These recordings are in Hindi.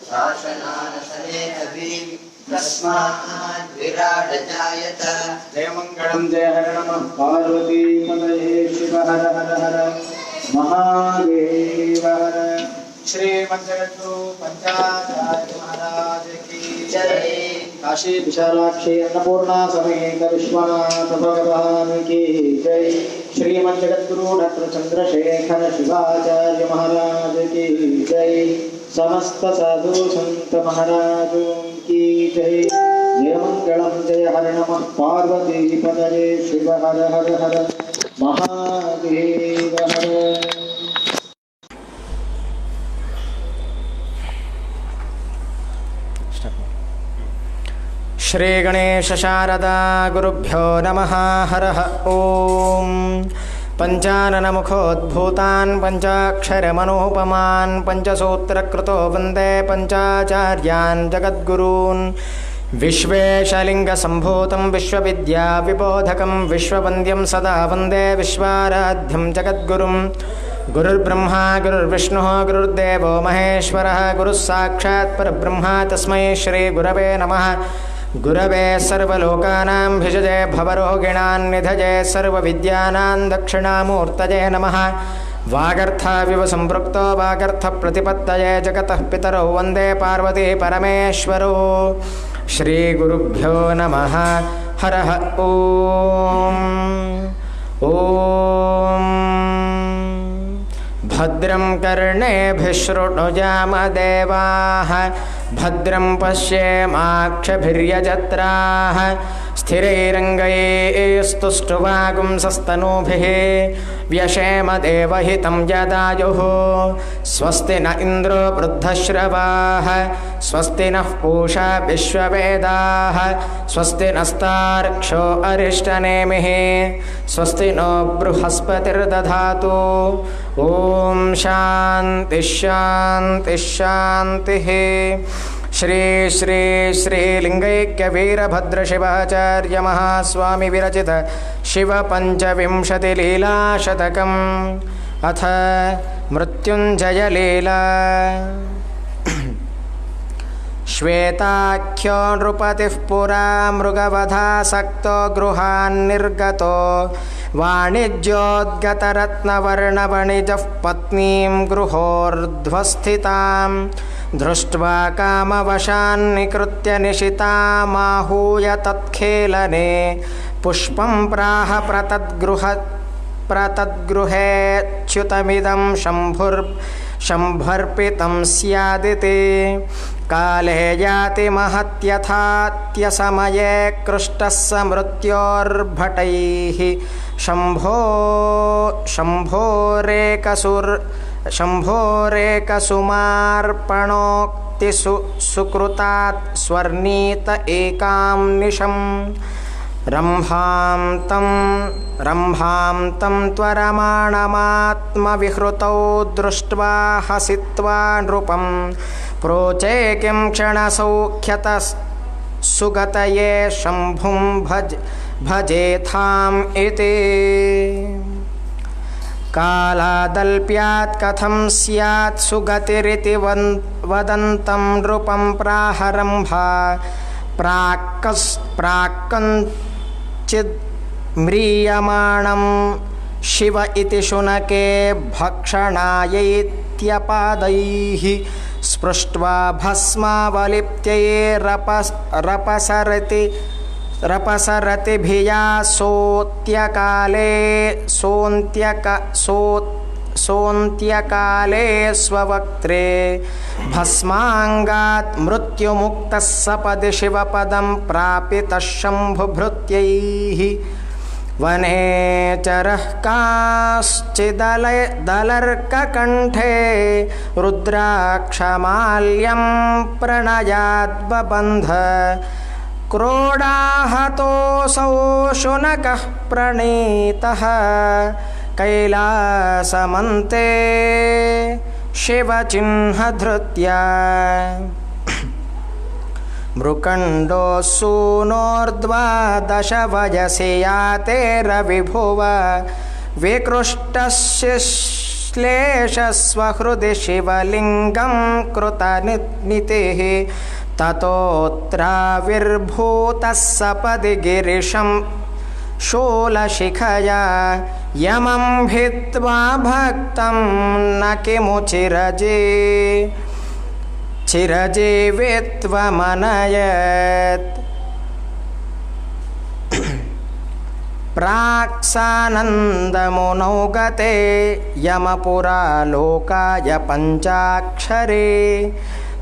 शासनानसनेऽपि तस्मात् विराट जायत। जय मंगलम जय हर नमः पार्वती पतये शिव हर हर हर महादेव हर। श्री मंगलगुरु पंचाचार्य महाराज की जय। काशी विशालाक्षी अन्नपूर्णा समेत विश्वनाथ भगवान की जय। श्री मंगलगुरु डॉक्टर चंद्रशेखर शिवाचार्य महाराज की जय। समस्त साधु संत महाराजों की जय। जय मंगलम जय हर नमः पार्वती पतये शिव हर हर हर महादेव हर। श्री गणेश शारदा गुरुभ्यो नमः। हरः ओम। पंचाननमुखोद्भूतान् पंचाक्षरमनोपमान् पंचसूत्रकृतो वन्दे पंचाचार्यान् जगद्गुरून्। विश्वेशलिङ्गसम्भूतं विश्वविद्याविबोधकं विश्ववन्द्यं सदा वन्दे विश्वाराध्यं जगद्गुरुं। गुरुर्ब्रह्मा गुरुर्विष्णुः गुरुर्देवो महेश्वरः गुरुः साक्षात् परब्रह्म तस्मै श्रीगुरवे नमः। गुरवे सर्वलोकानां भिषजे भवरोगिणां निधये सर्वविद्यानां दक्षिणामूर्तये नमः। वागर्थाविव सम्पृक्तो वागर्थप्रतिपत्तये जगतः पितरौ वन्दे पार्वती परमेश्वरौ। श्रीगुरुभ्यो नमः। हरः ओम। ओम भद्रं कर्णेभिः शृणुयामदेवाः भद्रं पश्येमाक्षभिर्यजत्राः स्थिरैरङ्गैस्तुष्टुवागुंसस्तनूभिः व्यशेम देवहितं यदायुः। स्वस्ति न इन्द्रो वृद्धश्रवाः स्वस्ति नः पूषा विश्ववेदाः स्वस्ति नस्तार्क्ष्यो अरिष्टनेमिः स्वस्ति नो बृहस्पतिर्दधातु। ओम शांति शांति शांतिः। श्री श्री श्रीलिंगैक्य वीरभद्र शिवाचार्य महास्वामी विरचित शिव पंचविंशति लीला शतकम्। अथ मृत्युंजय लीला। श्वेताख्यो नृपतिः पुरा मृगवधासक्तो गृहान्निर्गतो वाणिज्योद्गतरत्नवर्णवणिजः पत्नीं गृहोर्ध्वस्थितां दृष्ट्वा कामवशान्निकृत्य निशितामाहूय तत्खेलने पुष्पं प्राह प्रतद्गृहेच्युतमिदं शम्भर्पितं स्यादिति। काले याति महत्यथात्यसमये कृष्टः स मृत्योर्भटैः शम्भोरेकसुमार्पणोक्ति सुकृतात् स्वर्णीत एकां निशम्। रम्भां तं त्वरमाणमात्मविहृतौ दृष्ट्वा हसित्वा नृपं प्रोचे किं क्षणसौख्यतः सुगतये शम्भुं भजेथाम् इति। कालादल्प्यात् कथं स्यात् सुगतिरिति वदन्तं नृपं प्राहरम्भा प्राक्कञ्चित् म्रियमाणं शिव इति शुनके भक्षणायैत्यपादैः स्पृष्ट्वा भस्मावलिप्त्यैरपसरतिभिया सोऽन्त्यकाले स्ववक्त्रे भस्माङ्गात् मृत्युमुक्तः सपदि शिवपदं प्रापितः शम्भुभृत्यैः। वनेचरः काश्चिदलर्ककण्ठे रुद्राक्षमाल्यं प्रणयाद्बबन्ध क्रोडाहतोऽसौ शुनकः प्रणीतः कैलासमन्ते शिवचिह्नधृत्या। मृकण्डोऽसूनोर्द्वादश वयसि याते रविभुव विकृष्टस्य श्लेषस्वहृदि शिवलिङ्गं कृतनितिः ततोऽत्राविर्भूतः सपदि गिरिशं शूलशिखया यमं भित्त्वा भक्तं न चिरजीवित्वमनयत् प्राक्सानन्दमुनौ गते यमपुरालोकाय पञ्चाक्षरे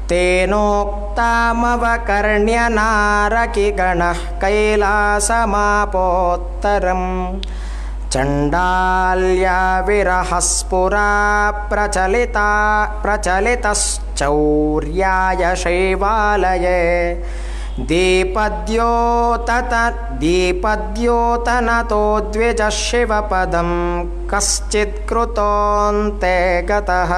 तेनोक्तामवकर्ण्य नारकिगणः कैलासमापोत्तरम् चण्डाल्या विरहस्फुरा प्रचलितश्चौर्याय शैवालये दीपद्योतनतो द्विजः शिवपदं कश्चित् कृतोऽन्ते गतः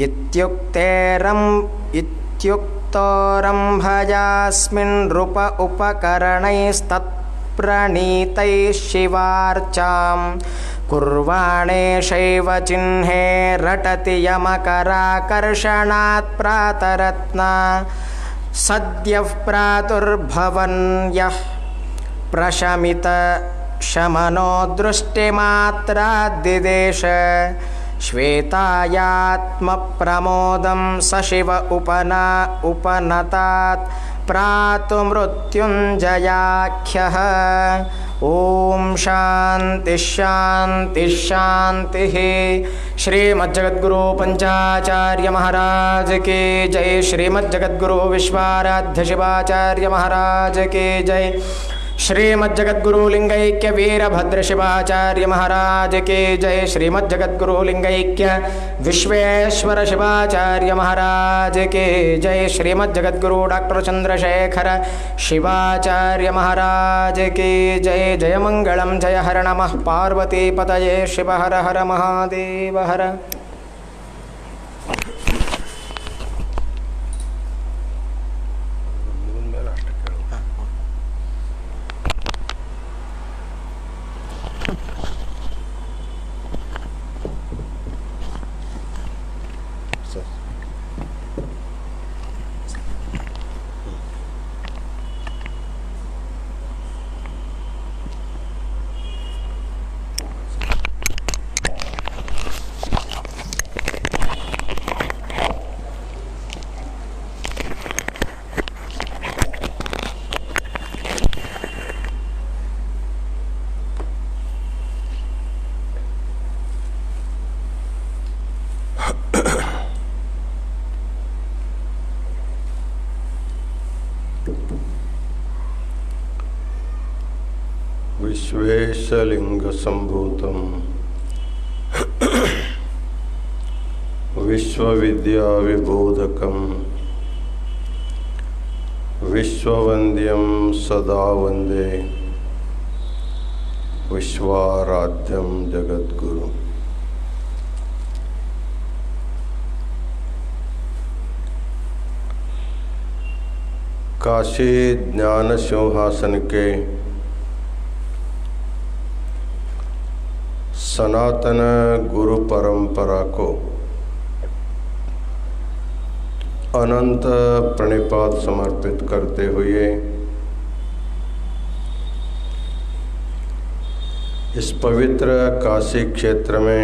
इत्युक्तोरम्भयास्मिन् नृप उपकरणैस्तत्प्रणीतैः शिवार्चां कुर्वाणे शैवचिह्ने रटति यमकराकर्षणात् प्रातरत्ना सद्यः प्रादुर्भवन् यः प्रशमित शमनो दृष्टिमात्राद्दिदेश श्वेतायात्मप्रमोदं स शिव उपनतात् प्रातुमृत्युञ्जयाख्यः ओम शांति शांति शांति। श्रीमज्जगद्गुरु पंचाचार्य महाराज के जय। श्रीमज्जगद्गुरु विश्वाराध्य शिवाचार्य महाराज के जय। श्रीमज्जगद्गुरु लिंगैक्य वीरभद्र शिवाचार्य महाराज के जय। श्रीमज्जगद्गुरु लिंगैक्य विश्वेश्वर शिवाचार्य महाराज के जय। श्रीमज्जगद्गुरु डॉक्टर चंद्रशेखर शिवाचार्य महाराज के जय। जय मंगलम जय हर नमः पार्वती पतये शिव हर हर महादेव हर। विश्वेशलिंग संभूतम विश्वविद्या विबोधकम विश्ववंद्यम सदा वंदे विश्वाराध्यम जगद्गुरु। काशी ज्ञान सिंहासन के सनातन गुरु परंपरा को अनंत प्रणिपात समर्पित करते हुए इस पवित्र काशी क्षेत्र में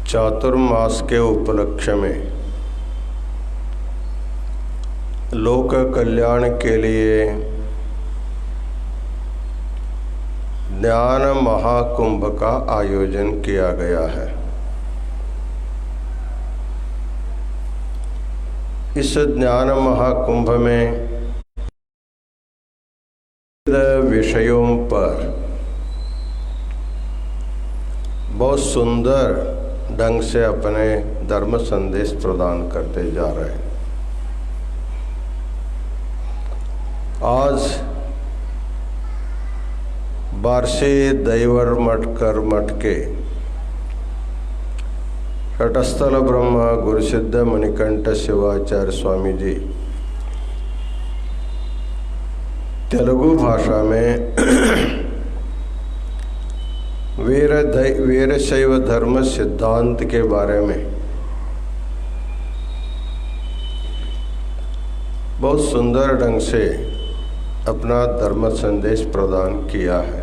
चातुर्मास के उपलक्ष्य में लोक कल्याण के लिए ज्ञान महाकुंभ का आयोजन किया गया है। इस ज्ञान महाकुंभ में विषयों पर बहुत सुंदर ढंग से अपने धर्म संदेश प्रदान करते जा रहे हैं। आज बारसे दैवर मठकर मठ के रटस्थल ब्रह्म गुरुसिद्ध मणिकंठ शिवाचार्य स्वामी जी तेलुगु भाषा में वीरशैव धर्म सिद्धांत के बारे में बहुत सुंदर ढंग से अपना धर्म संदेश प्रदान किया है।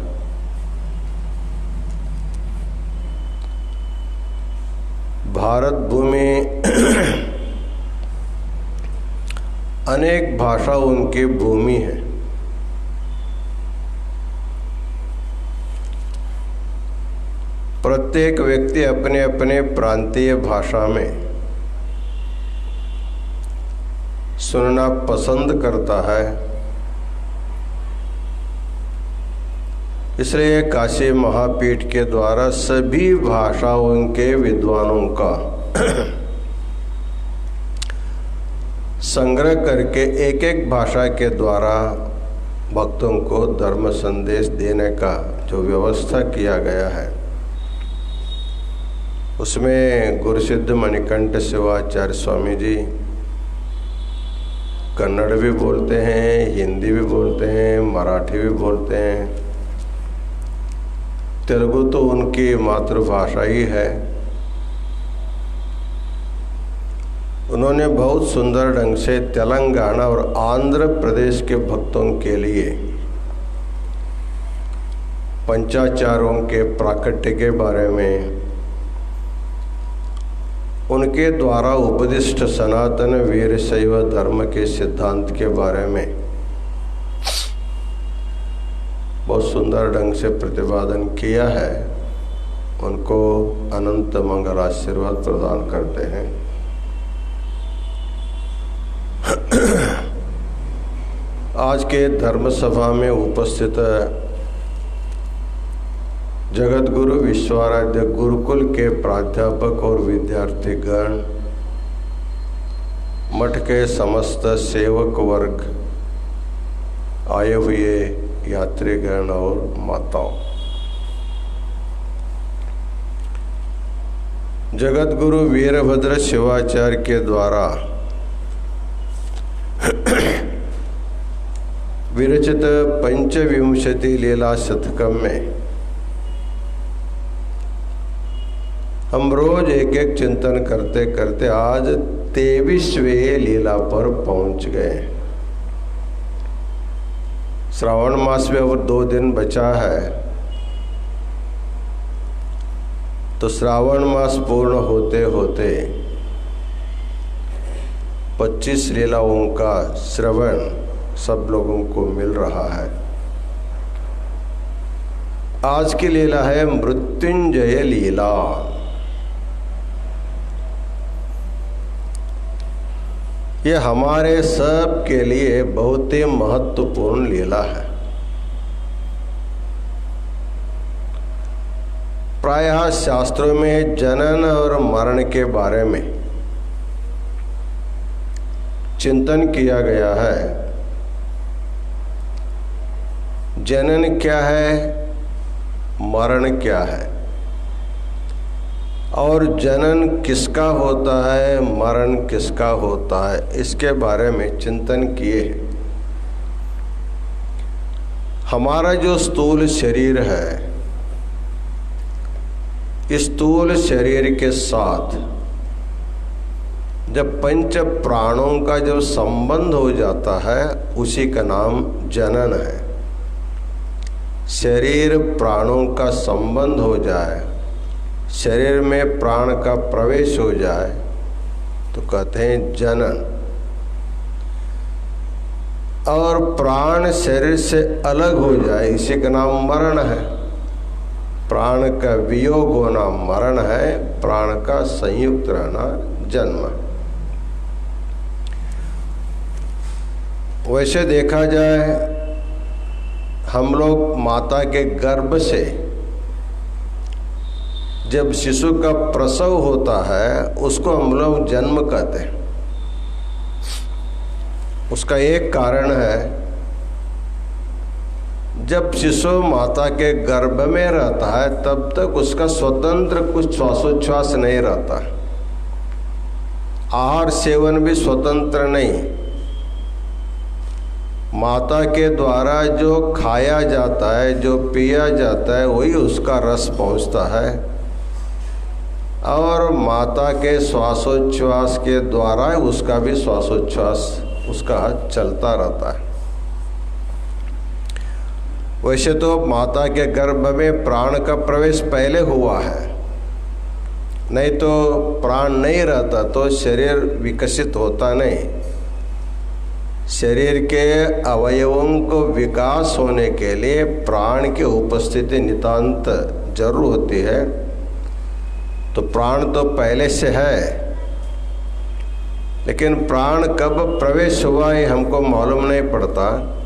भारत भूमि अनेक भाषा उनकी भूमि है। प्रत्येक व्यक्ति अपने अपने प्रांतीय भाषा में सुनना पसंद करता है। इसलिए काशी महापीठ के द्वारा सभी भाषाओं के विद्वानों का संग्रह करके एक एक भाषा के द्वारा भक्तों को धर्म संदेश देने का जो व्यवस्था किया गया है, उसमें गुरुसिद्ध मणिकंठ शिवाचार्य स्वामी जी कन्नड़ भी बोलते हैं, हिंदी भी बोलते हैं, मराठी भी बोलते हैं, तेलुगु तो उनकी मातृभाषा ही है। उन्होंने बहुत सुंदर ढंग से तेलंगाना और आंध्र प्रदेश के भक्तों के लिए पंचाचारों के प्राकट्य के बारे में, उनके द्वारा उपदिष्ट सनातन वीरशैव धर्म के सिद्धांत के बारे में बहुत सुंदर ढंग से प्रतिपादन किया है। उनको अनंत मंगल आशीर्वाद प्रदान करते हैं। आज के धर्म सभा में उपस्थित जगत गुरु विश्वाराध्य गुरुकुल के प्राध्यापक और विद्यार्थीगण, मठ के समस्त सेवक वर्ग, आए हुए यात्रीगण और माताओं, जगत गुरु वीरभद्र शिवाचार्य के द्वारा विरचित पंचविंशति लीला शतकम में हम रोज एक एक चिंतन करते करते आज 23वें लीला पर पहुंच गए। श्रावण मास में और 2 दिन बचा है, तो श्रावण मास पूर्ण होते होते 25 लीलाओं का श्रवण सब लोगों को मिल रहा है। आज की लीला है मृत्युंजय लीला। ये हमारे सब के लिए बहुत ही महत्वपूर्ण लीला है। प्रायः शास्त्रों में जनन और मरण के बारे में चिंतन किया गया है। जनन क्या है, मरण क्या है, और जनन किसका होता है, मरण किसका होता है, इसके बारे में चिंतन किए। हमारा जो स्थूल शरीर है, इस स्थूल शरीर के साथ जब पंच प्राणों का जो संबंध हो जाता है, उसी का नाम जनन है। शरीर प्राणों का संबंध हो जाए, शरीर में प्राण का प्रवेश हो जाए, तो कहते हैं जनन। और प्राण शरीर से अलग हो जाए, इसी का नाम मरण है। प्राण का वियोग होना मरण है, प्राण का संयुक्त रहना जन्म है। वैसे देखा जाए, हम लोग माता के गर्भ से जब शिशु का प्रसव होता है, उसको हम लोग जन्म कहते हैं। उसका एक कारण है, जब शिशु माता के गर्भ में रहता है तब तक उसका स्वतंत्र कुछ श्वासोच्छ्वास नहीं रहता, आहार सेवन भी स्वतंत्र नहीं। माता के द्वारा जो खाया जाता है, जो पिया जाता है, वही उसका रस पहुंचता है, और माता के श्वासोच्छ्वास के द्वारा उसका भी श्वासोच्छ्वास उसका चलता रहता है। वैसे तो माता के गर्भ में प्राण का प्रवेश पहले हुआ है, नहीं तो प्राण नहीं रहता तो शरीर विकसित होता नहीं। शरीर के अवयवों को विकास होने के लिए प्राण की उपस्थिति नितांत जरूर होती है। तो प्राण तो पहले से है, लेकिन प्राण कब प्रवेश हुआ ये हमको मालूम नहीं पड़ता।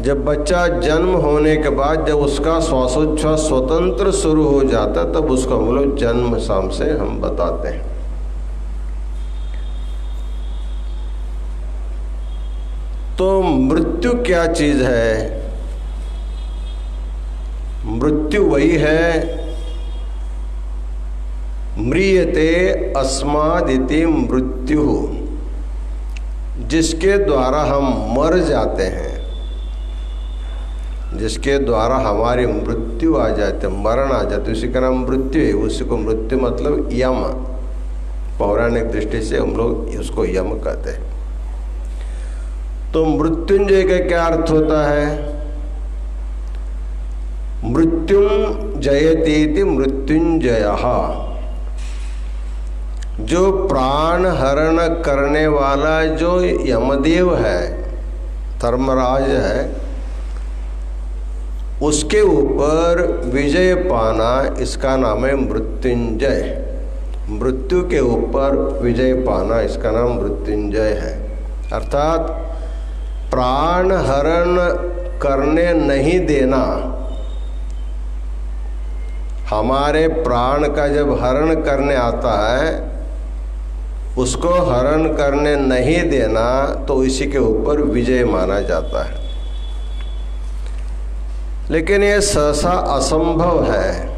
जब बच्चा जन्म होने के बाद जब उसका श्वासोच्छ्वास स्वतंत्र शुरू हो जाता तब उसको हम लोग जन्म शाम से हम बताते हैं। तो मृत्यु क्या चीज है? मृत्यु वही है, म्रियते अस्मादिति मृत्यु, जिसके द्वारा हम मर जाते हैं, जिसके द्वारा हमारी मृत्यु आ जाती है, मरण आ जाती है, उसी का नाम मृत्यु है। उसी को मृत्यु मतलब यम, पौराणिक दृष्टि से हम लोग उसको यम कहते हैं। तो मृत्युंजय का क्या अर्थ होता है? मृत्युम जयतीति मृत्युंजयः, जो प्राण हरण करने वाला जो यमदेव है, धर्मराज है, उसके ऊपर विजय पाना, इसका नाम है मृत्युंजय। मृत्यु के ऊपर विजय पाना, इसका नाम मृत्युंजय है। अर्थात प्राण हरण करने नहीं देना। हमारे प्राण का जब हरण करने आता है, उसको हरण करने नहीं देना, तो इसी के ऊपर विजय माना जाता है। लेकिन ये सहसा असंभव है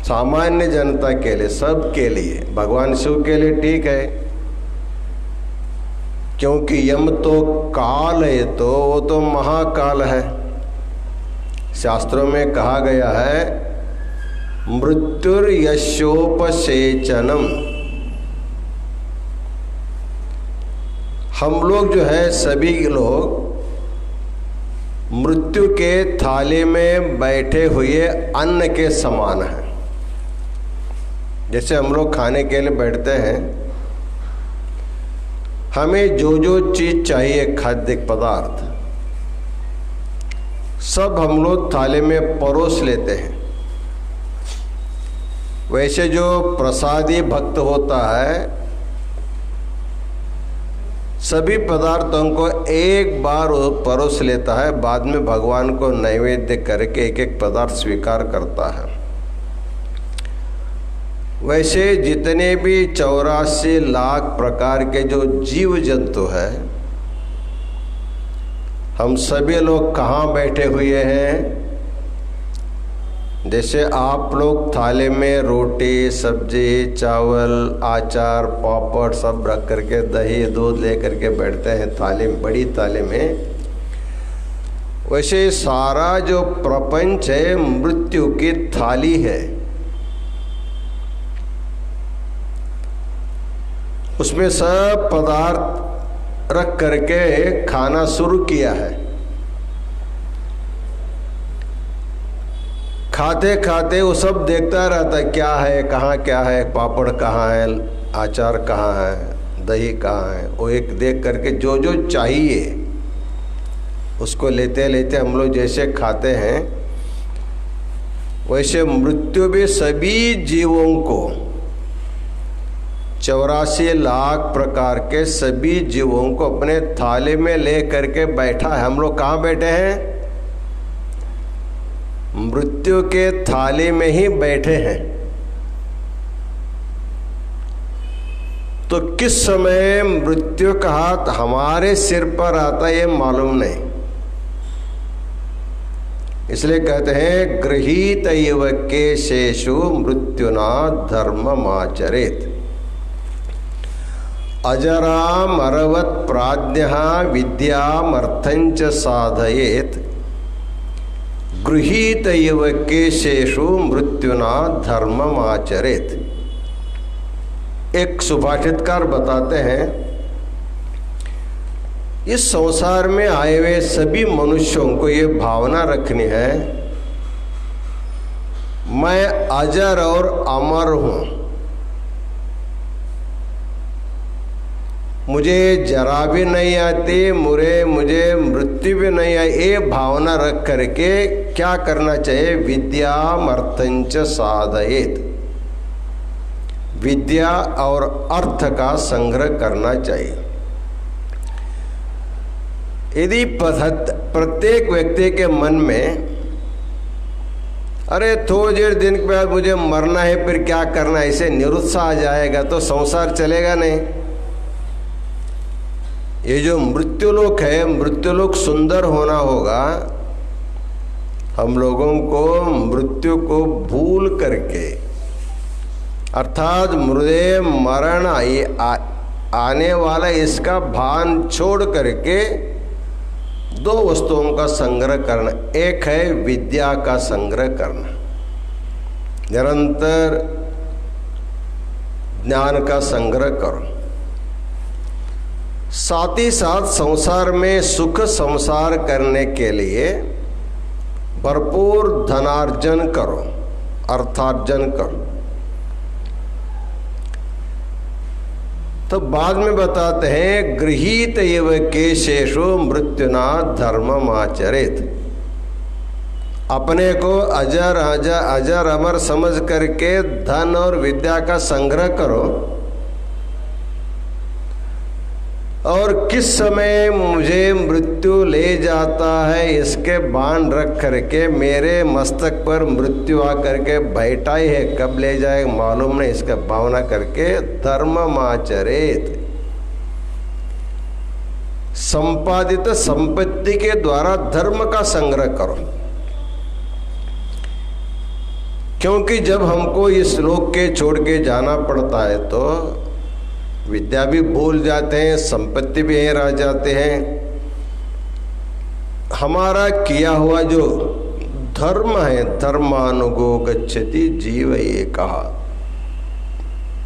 सामान्य जनता के लिए, सब के लिए। भगवान शिव के लिए ठीक है, क्योंकि यम तो काल है, तो वो तो महाकाल है। शास्त्रों में कहा गया है मृत्युर्यशोपसेचनम। हम लोग जो है सभी लोग मृत्यु के थाली में बैठे हुए अन्न के समान हैं। जैसे हम लोग खाने के लिए बैठते हैं, हमें जो जो चीज चाहिए, खाद्य पदार्थ, सब हम लोग थाली में परोस लेते हैं। वैसे जो प्रसादी भक्त होता है, सभी पदार्थों को एक बार परोस लेता है, बाद में भगवान को नैवेद्य करके एक एक पदार्थ स्वीकार करता है। वैसे जितने भी 84 लाख प्रकार के जो जीव जंतु है, हम सभी लोग कहाँ बैठे हुए हैं? जैसे आप लोग थाली में रोटी, सब्जी, चावल, अचार, पापड़ सब रख करके, दही दूध ले करके बैठते हैं थाली, बड़ी थाली में, वैसे सारा जो प्रपंच है मृत्यु की थाली है। उसमें सब पदार्थ रख करके खाना शुरू किया है। खाते खाते वो सब देखता रहता है, क्या है, कहाँ क्या है, पापड़ कहाँ है, अचार कहाँ है, दही कहाँ है। वो एक देख करके जो जो चाहिए उसको लेते लेते हम लोग जैसे खाते हैं, वैसे मृत्यु भी सभी जीवों को, 84 लाख प्रकार के सभी जीवों को अपने थाली में ले करके बैठा है। हम लोग कहाँ बैठे हैं? मृत्यु के थाली में ही बैठे हैं। तो किस समय मृत्यु का हाथ हमारे सिर पर आता है ये मालूम नहीं। इसलिए कहते हैं गृहीत इव केशेषु मृत्युना धर्ममाचरेत्। अजरामरवत् प्राज्ञः विद्यामर्थञ्च साधयेत् गृहीत इव केशेषु मृत्युना धर्ममाचरेत्। एक सुभाषितकार बताते हैं, इस संसार में आए हुए सभी मनुष्यों को ये भावना रखनी है, मैं अजर और अमर हूं, मुझे जरा भी नहीं आती, मुझे मृत्यु भी नहीं आई। ये भावना रख करके क्या करना चाहिए? विद्यामर्थञ्च साधयेत्, विद्या और अर्थ का संग्रह करना चाहिए। यदि प्रत्येक व्यक्ति के मन में अरे थोड़ी देर दिन के बाद मुझे मरना है, फिर क्या करना है, ऐसे निरुत्साह आ जाएगा तो संसार चलेगा नहीं। ये जो मृत्युलोक है, मृत्युलोक सुंदर होना होगा। हम लोगों को मृत्यु को भूल करके, अर्थात मृदे मरण आने वाला इसका भान छोड़ करके दो वस्तुओं का संग्रह करना। एक है विद्या का संग्रह करना, निरंतर ज्ञान का संग्रह करो। साथ ही साथ संसार में सुख संसार करने के लिए भरपूर धनार्जन करो, अर्थार्जन करो। तो बाद में बताते हैं, गृहीत एव केशेषु मृत्युना धर्ममाचरेत्। अपने को अजर अमर समझ करके धन और विद्या का संग्रह करो, और किस समय मुझे मृत्यु ले जाता है इसके भान रख करके, मेरे मस्तक पर मृत्यु आकर के बैठा ही है, कब ले जाए मालूम नहीं, इसका भावना करके धर्ममाचरेत्। संपादित संपत्ति के द्वारा धर्म का संग्रह करो, क्योंकि जब हमको इस लोक के छोड़ के जाना पड़ता है तो विद्या भी भूल जाते हैं, संपत्ति भी यहीं रह जाते हैं। हमारा किया हुआ जो धर्म है, धर्मानुगो गच्छति जीव, ये कहा,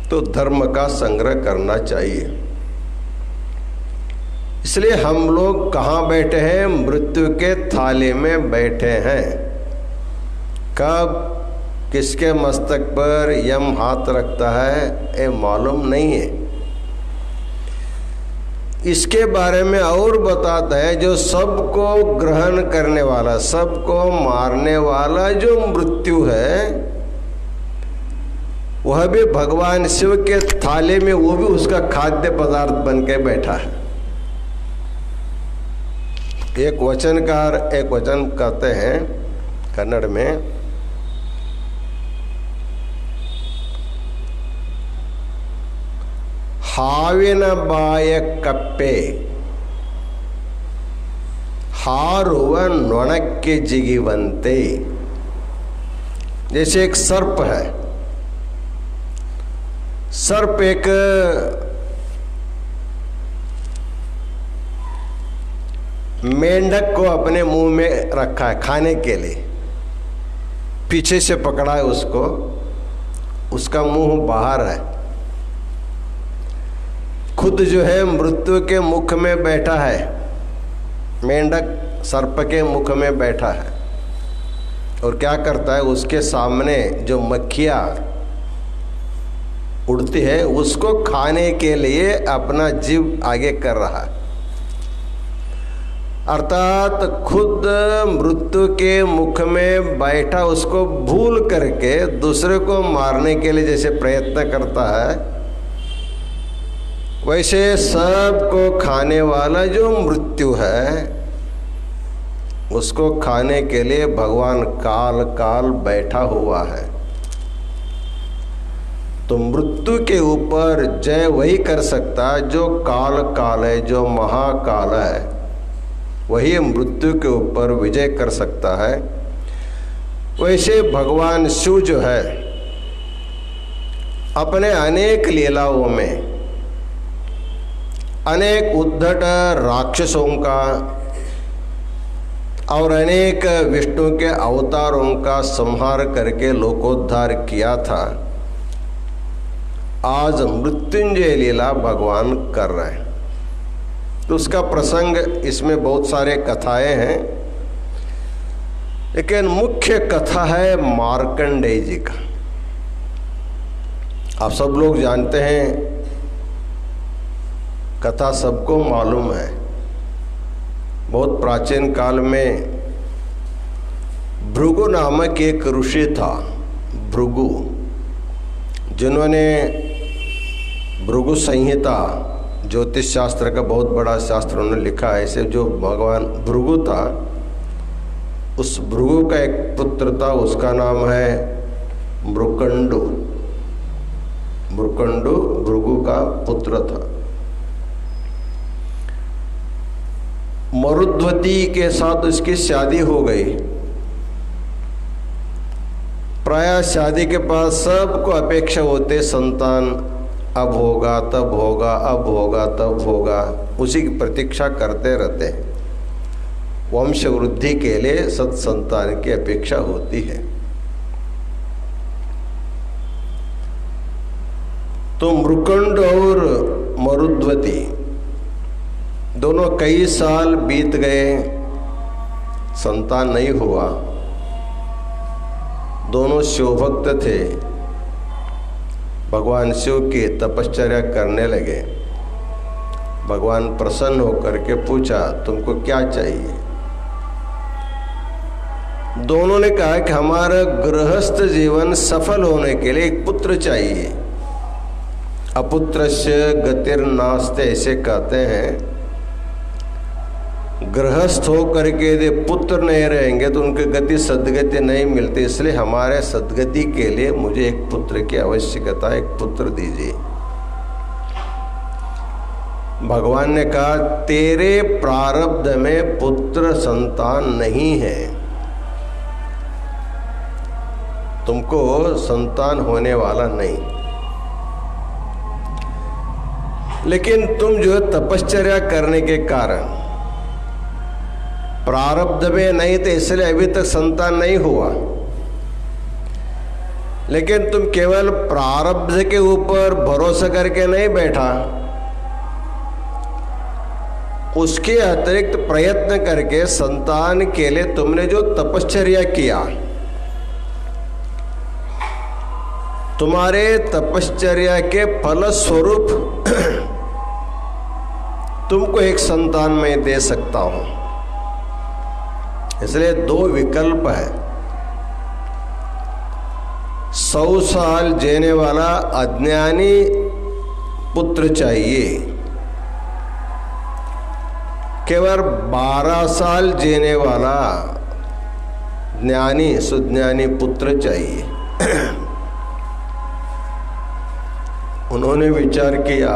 तो धर्म का संग्रह करना चाहिए। इसलिए हम लोग कहाँ बैठे हैं? मृत्यु के थाली में बैठे हैं। कब किसके मस्तक पर यम हाथ रखता है ये मालूम नहीं है। इसके बारे में और बताता है, जो सबको ग्रहण करने वाला, सबको मारने वाला जो मृत्यु है, वह भी भगवान शिव के थाली में, वो भी उसका खाद्य पदार्थ बन के बैठा है। एक वचनकार एक वचन कहते हैं कन्नड़ में, हाविन बाय कप्पे हारुव नೊಣಕ್ಕೆ जिगिवंते। जैसे एक सर्प है, सर्प एक मेंढक को अपने मुंह में रखा है खाने के लिए, पीछे से पकड़ा है उसको, उसका मुंह बाहर है, खुद जो है मृत्यु के मुख में बैठा है, मेंढक सर्प के मुख में बैठा है, और क्या करता है, उसके सामने जो मक्खियाँ उड़ती है उसको खाने के लिए अपना जीव आगे कर रहा है। अर्थात खुद मृत्यु के मुख में बैठा उसको भूल करके दूसरे को मारने के लिए जैसे प्रयत्न करता है, वैसे सबको खाने वाला जो मृत्यु है उसको खाने के लिए भगवान काल काल बैठा हुआ है। तो मृत्यु के ऊपर जय वही कर सकता है जो काल काल है, जो महाकाल है, वही मृत्यु के ऊपर विजय कर सकता है। वैसे भगवान शिव जो है अपने अनेक लीलाओं में अनेक उद्धट राक्षसों का और अनेक विष्णु के अवतारों का संहार करके लोकोद्धार किया था। आज मृत्युंजय लीला भगवान कर रहे हैं। तो उसका प्रसंग, इसमें बहुत सारे कथाएं हैं, लेकिन मुख्य कथा है मार्कंडेय जी का। आप सब लोग जानते हैं, कथा सबको मालूम है। बहुत प्राचीन काल में भृगु नामक एक ऋषि था, भृगु, जिन्होंने भृगु संहिता, ज्योतिष शास्त्र का बहुत बड़ा शास्त्र उन्होंने लिखा है। ऐसे जो भगवान भृगु था, उस भृगु का एक पुत्र था, उसका नाम है मृकंडु। मृकंडु भृगु का पुत्र था। मरुद्वती के साथ उसकी शादी हो गई। प्राय शादी के बाद सबको अपेक्षा होते संतान अब होगा, तब होगा, अब होगा, तब होगा, उसी की प्रतीक्षा करते रहते हैं। वंश वृद्धि के लिए सत्संतान की अपेक्षा होती है। तो मृकंड और मरुद्वती दोनों कई साल बीत गए, संतान नहीं हुआ। दोनों शिवभक्त थे, भगवान शिव की तपश्चर्या करने लगे। भगवान प्रसन्न होकर के पूछा, तुमको क्या चाहिए? दोनों ने कहा कि हमारा गृहस्थ जीवन सफल होने के लिए एक पुत्र चाहिए। अपुत्रस्य गतिर्नास्ते, ऐसे कहते हैं। गृहस्थ होकर के यदि पुत्र नहीं रहेंगे तो उनकी गति सद्गति नहीं मिलती, इसलिए हमारे सद्गति के लिए मुझे एक पुत्र की आवश्यकता, एक पुत्र दीजिए। भगवान ने कहा, तेरे प्रारब्ध में पुत्र संतान नहीं है, तुमको संतान होने वाला नहीं। लेकिन तुम जो तपश्चर्या करने के कारण प्रारब्ध में नहीं थे, इसलिए अभी तक संतान नहीं हुआ। लेकिन तुम केवल प्रारब्ध के ऊपर भरोसा करके नहीं बैठा, उसके अतिरिक्त प्रयत्न करके संतान के लिए तुमने जो तपश्चर्या किया, तुम्हारे तपश्चर्या के फलस्वरूप तुमको एक संतान मैं दे सकता हूं। इसलिए दो विकल्प है। 100 साल जीने वाला अज्ञानी पुत्र चाहिए, केवल 12 साल जीने वाला ज्ञानी सुज्ञानी पुत्र चाहिए। उन्होंने विचार किया,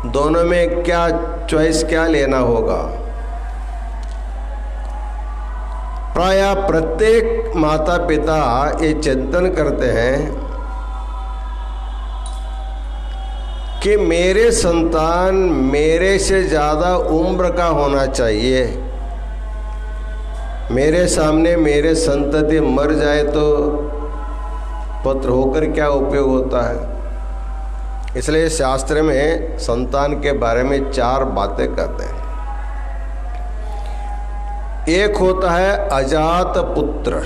दोनों में क्या चॉइस, क्या लेना होगा। प्राय प्रत्येक माता पिता ये चिंतन करते हैं कि मेरे संतान मेरे से ज़्यादा उम्र का होना चाहिए। मेरे सामने मेरे संतति मर जाए तो पुत्र होकर क्या उपयोग होता है। इसलिए शास्त्र में संतान के बारे में 4 बातें कहते हैं। एक होता है अजात पुत्र,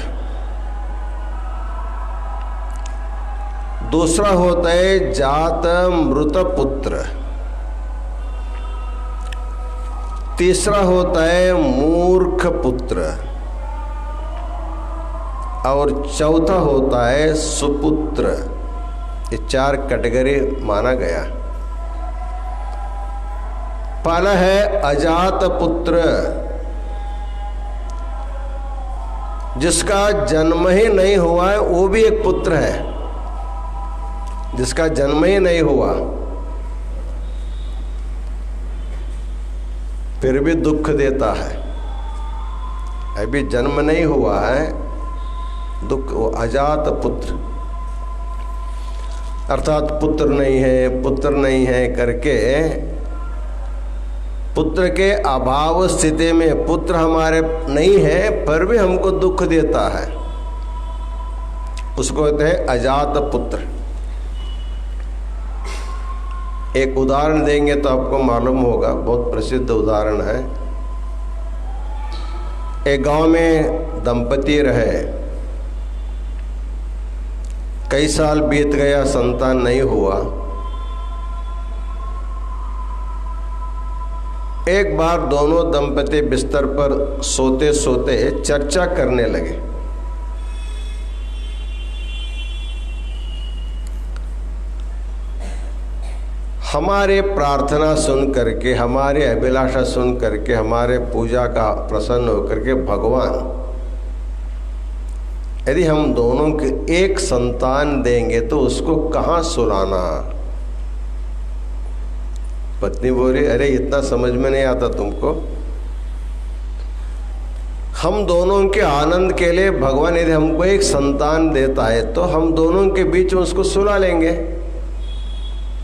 दूसरा होता है जात मृत पुत्र, तीसरा होता है मूर्ख पुत्र और चौथा होता है सुपुत्र। ये 4 कैटेगरी माना गया। पहला है अजात पुत्र, जिसका जन्म ही नहीं हुआ है, वो भी एक पुत्र है। जिसका जन्म ही नहीं हुआ फिर भी दुख देता है। अभी जन्म नहीं हुआ है, दुख, वो अजात पुत्र। अर्थात पुत्र नहीं है करके पुत्र के अभाव स्थिति में पुत्र हमारे नहीं है पर भी हमको दुख देता है, उसको कहते हैं अजात पुत्र। एक उदाहरण देंगे तो आपको मालूम होगा, बहुत प्रसिद्ध उदाहरण है। एक गांव में दंपति रहे, कई साल बीत गया, संतान नहीं हुआ। एक बार दोनों दंपति बिस्तर पर सोते सोते चर्चा करने लगे। हमारे प्रार्थना सुन करके, हमारे अभिलाषा सुन करके, हमारे पूजा का प्रसन्न होकर के भगवान यदि हम दोनों के एक संतान देंगे तो उसको कहाँ सुलाना। पत्नी बोली, अरे इतना समझ में नहीं आता तुमको, हम दोनों के आनंद के लिए भगवान यदि हमको एक संतान देता है तो हम दोनों के बीच में उसको सुला लेंगे,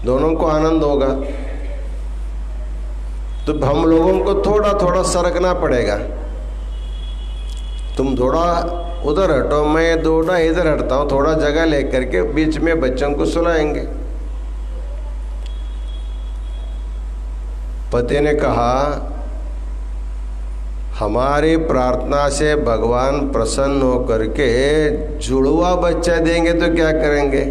दोनों को आनंद होगा। तो हम लोगों को थोड़ा थोड़ा सरकना पड़ेगा, तुम थोड़ा उधर हटो, मैं थोड़ा इधर हटता हूँ, थोड़ा जगह लेकर के बीच में बच्चों को सुलाएंगे। पति ने कहा, हमारी प्रार्थना से भगवान प्रसन्न होकर के जुड़वा बच्चा देंगे तो क्या करेंगे।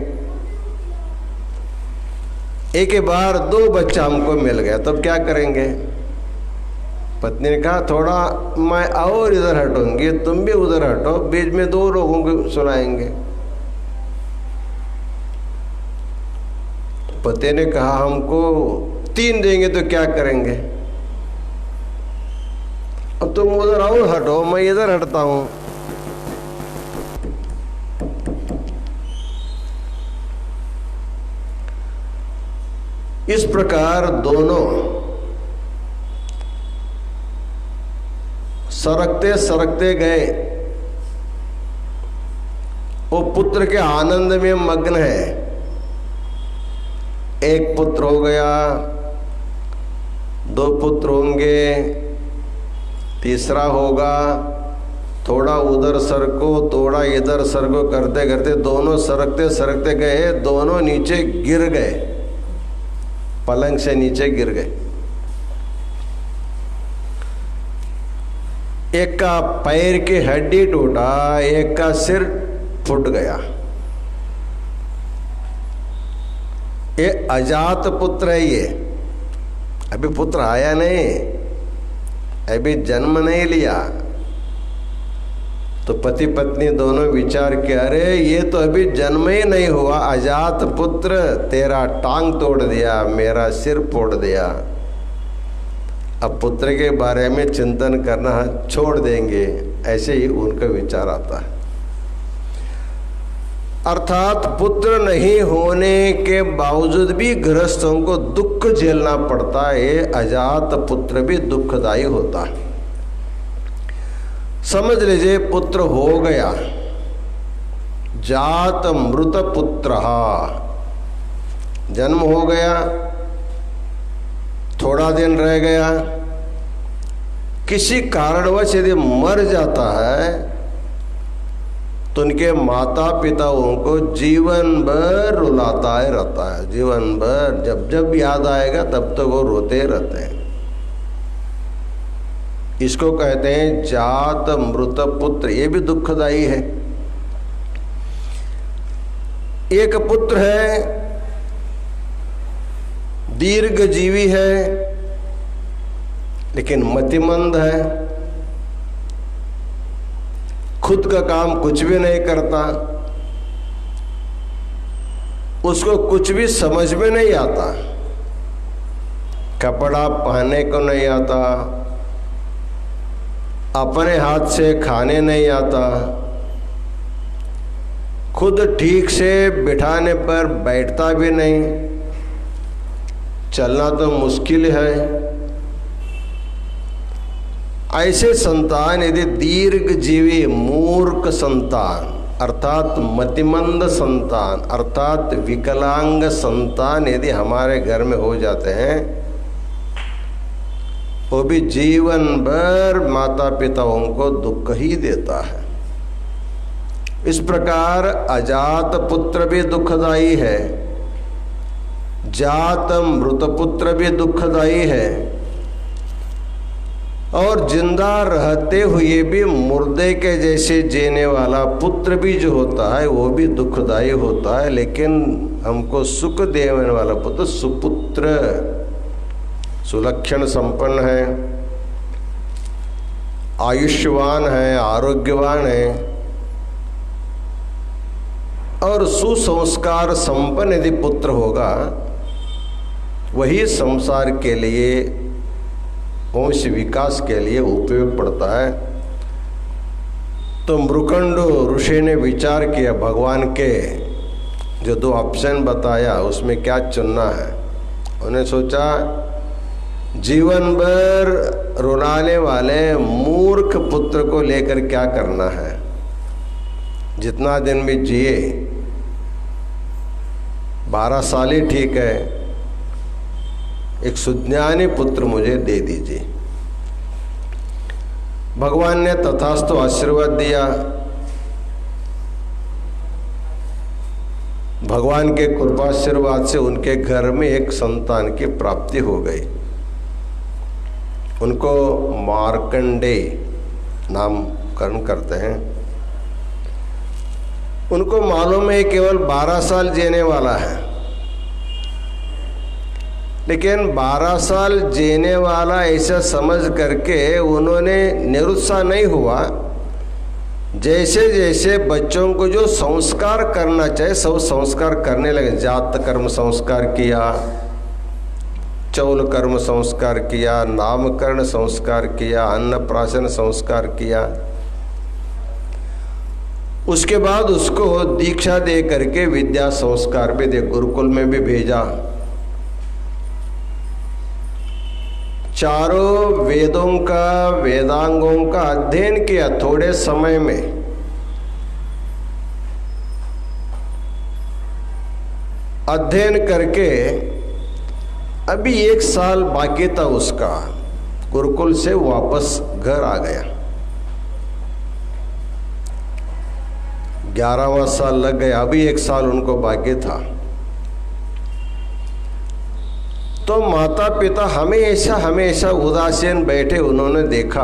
एक ही बार 2 बच्चा हमको मिल गया तब क्या करेंगे। पत्नी ने कहा, थोड़ा मैं और इधर हटूंगी, तुम भी उधर हटो, बीच में 2 लोगों को सुलाएंगे। पति ने कहा, हमको 3 देंगे तो क्या करेंगे। अब तुम उधर और हटो, मैं इधर हटता हूं। इस प्रकार दोनों सरकते सरकते गए। वो पुत्र के आनंद में मग्न है। एक पुत्र हो गया, 2 पुत्र होंगे, तीसरा होगा, थोड़ा उधर सरको थोड़ा इधर सरको करते करते दोनों सरकते सरकते गए, दोनों नीचे गिर गए, पलंग से नीचे गिर गए। एक का पैर की हड्डी टूटा, एक का सिर फूट गया। ये अजात पुत्र है। ये अभी पुत्र आया नहीं, अभी जन्म नहीं लिया। तो पति पत्नी दोनों विचार किया, अरे ये तो अभी जन्म ही नहीं हुआ, अजात पुत्र, तेरा टांग तोड़ दिया, मेरा सिर फोड़ दिया, अब पुत्र के बारे में चिंतन करना छोड़ देंगे। ऐसे ही उनका विचार आता है। अर्थात पुत्र नहीं होने के बावजूद भी गृहस्थों को दुख झेलना पड़ता है। अजात पुत्र भी दुखदायी होता है। समझ लीजिए पुत्र हो गया, जात मृत पुत्र, जन्म हो गया, थोड़ा दिन रह गया, किसी कारणवश यदि मर जाता है तो उनके माता पिता उनको जीवन भर रुलाता है रहता है। जीवन भर जब जब याद आएगा तब तक वो रोते रहते हैं। इसको कहते हैं जात मृत पुत्र। ये भी दुखदायी है। एक पुत्र है, दीर्घ जीवी है, लेकिन मतिमंद है, खुद का काम कुछ भी नहीं करता, उसको कुछ भी समझ में नहीं आता, कपड़ा पहनने को नहीं आता, अपने हाथ से खाने नहीं आता, खुद ठीक से बिठाने पर बैठता भी नहीं, चलना तो मुश्किल है। ऐसे संतान यदि दीर्घ जीवी मूर्ख संतान, अर्थात मतिमंद संतान अर्थात विकलांग संतान यदि हमारे घर में हो जाते हैं, वो भी जीवन भर माता पिताओं को दुख ही देता है। इस प्रकार अजात पुत्र भी दुखदाई है, जात मृत पुत्र भी दुखदाई है, और जिंदा रहते हुए भी मुर्दे के जैसे जीने वाला पुत्र भी जो होता है वो भी दुखदाई होता है। लेकिन हमको सुख देने वाला पुत्र सुपुत्र, सुलक्षण संपन्न है, आयुष्यवान है, आरोग्यवान है और सुसंस्कार संपन्न यदि पुत्र होगा, वही संसार के लिए, वंश विकास के लिए उपयोग पड़ता है। तो मृकंड ऋषि ने विचार किया, भगवान के जो 2 ऑप्शन बताया उसमें क्या चुनना है। उन्हें सोचा जीवन भर रुलाने वाले मूर्ख पुत्र को लेकर क्या करना है, जितना दिन भी जिए 12 साल ही ठीक है, एक सुज्ञानी पुत्र मुझे दे दीजिए। भगवान ने तथास्तु आशीर्वाद दिया। भगवान के कृपाशीर्वाद से उनके घर में एक संतान की प्राप्ति हो गई। उनको मार्कंडेय नामकरण करते हैं। उनको मालूम है केवल 12 साल जीने वाला है, लेकिन 12 साल जीने वाला ऐसा समझ करके उन्होंने निरुत्साह नहीं हुआ। जैसे जैसे बच्चों को जो संस्कार करना चाहिए सब संस्कार करने लगे। जात कर्म संस्कार किया, चौल कर्म संस्कार किया, नामकरण संस्कार किया, अन्नप्राशन संस्कार किया। उसके बाद उसको दीक्षा दे करके विद्या संस्कार भी दे, गुरुकुल में भी भेजा। चारों वेदों का, वेदांगों का अध्ययन किया थोड़े समय में। अध्ययन करके अभी 1 साल बाकी था उसका, गुरुकुल से वापस घर आ गया। 11वां साल लग गया, अभी 1 साल उनको बाकी था। तो माता पिता हमेशा हमेशा उदासीन बैठे उन्होंने देखा।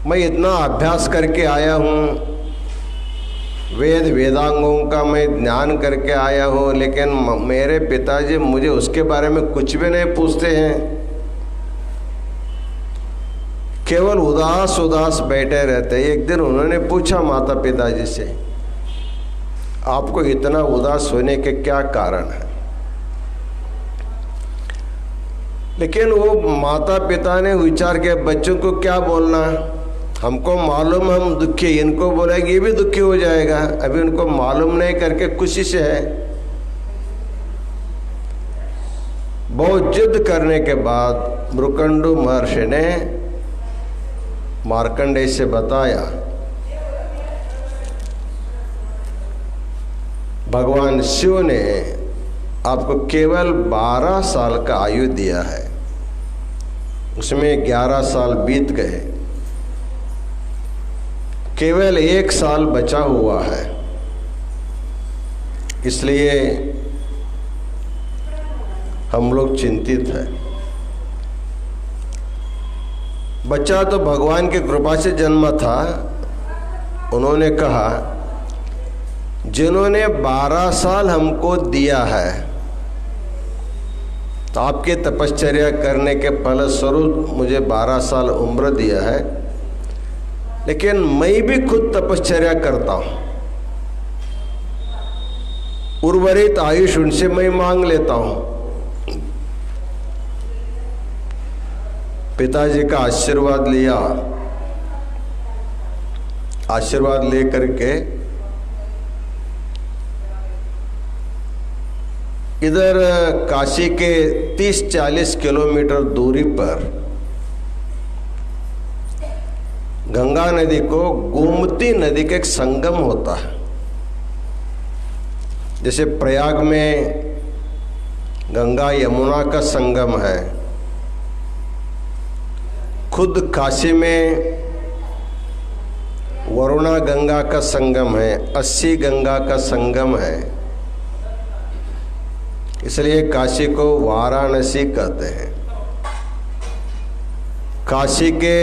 मैं इतना अभ्यास करके आया हूँ, वेद वेदांगों का मैं ज्ञान करके आया हूँ, लेकिन मेरे पिताजी मुझे उसके बारे में कुछ भी नहीं पूछते हैं। केवल उदास उदास बैठे रहते। एक दिन उन्होंने पूछा माता पिताजी से, आपको इतना उदास होने के क्या कारण है? लेकिन वो माता पिता ने विचार किया, बच्चों को क्या बोलना, हमको मालूम हम दुखी, इनको बोलेंगे ये भी दुखी हो जाएगा। अभी उनको मालूम नहीं करके खुशी से है। बहुत जिद करने के बाद मृकंडु महर्षि ने मार्कंडेय से बताया, भगवान शिव ने आपको केवल 12 साल का आयु दिया है, उसमें 11 साल बीत गए, केवल 1 साल बचा हुआ है। इसलिए हम लोग चिंतित हैं। बच्चा तो भगवान की कृपा से जन्मा था। उन्होंने कहा, जिन्होंने 12 साल हमको दिया है, तो आपके तपश्चर्या करने के फलस्वरूप मुझे 12 साल उम्र दिया है, लेकिन मैं भी खुद तपश्चर्या करता हूँ। उर्वरित आयुष उनसे मैं मांग लेता हूँ। पिताजी का आशीर्वाद लिया। आशीर्वाद लेकर के इधर काशी के 30-40 किलोमीटर दूरी पर गंगा नदी को गोमती नदी का एक संगम होता है। जैसे प्रयाग में गंगा यमुना का संगम है, खुद काशी में वरुणा गंगा का संगम है, अस्सी गंगा का संगम है। इसलिए काशी को वाराणसी कहते हैं। काशी के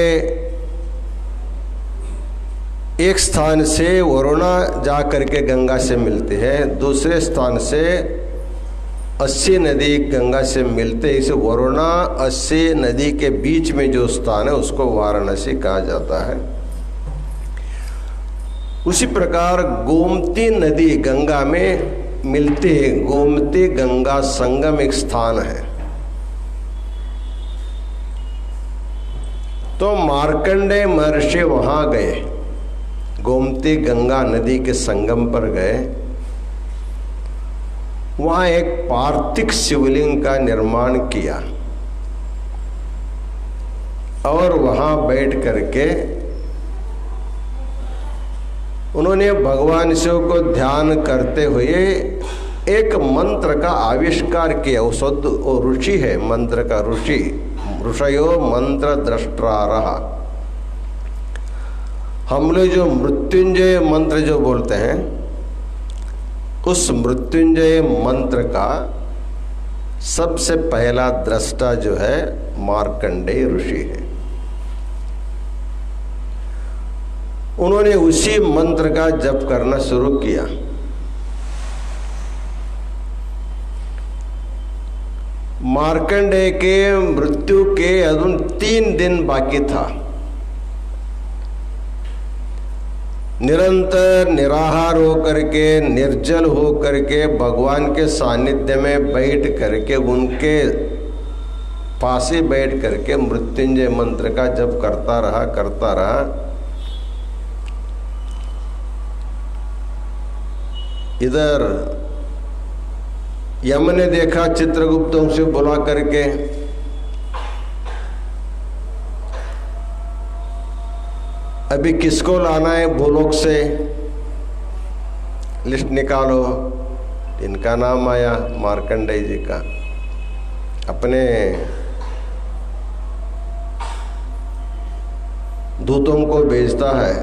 एक स्थान से वरुणा जा करके गंगा से मिलती है, दूसरे स्थान से अस्सी नदी गंगा से मिलते। इस वरुणा अस्सी नदी के बीच में जो स्थान है उसको वाराणसी कहा जाता है। उसी प्रकार गोमती नदी गंगा में मिलती है। गोमती गंगा संगम एक स्थान है। तो मार्कंडेय महर्षि वहां गए, गोमती गंगा नदी के संगम पर गए। वहां एक पार्थिव शिवलिंग का निर्माण किया और वहां बैठ करके उन्होंने भगवान शिव को ध्यान करते हुए एक मंत्र का आविष्कार किया। वो शुद्ध वो ऋषि है, मंत्र का ऋषि, ऋषयो मंत्र द्रष्टारः। हम लोग जो मृत्युंजय मंत्र जो बोलते हैं, उस मृत्युंजय मंत्र का सबसे पहला दृष्टा जो है मार्कंडेय ऋषि है। उन्होंने उसी मंत्र का जप करना शुरू किया। मार्कंडेय के मृत्यु के अदुन 3 दिन बाकी था। निरंतर निराहार होकर के, निर्जल होकर के भगवान के सानिध्य में बैठ करके, उनके पास ही बैठ करके मृत्युंजय मंत्र का जप करता रहा। इधर यम ने देखा चित्रगुप्त से बुला करके, अभी किसको लाना है भूलोक से, लिस्ट निकालो। इनका नाम आया मार्कंडेय जी का। अपने दूतों को भेजता है,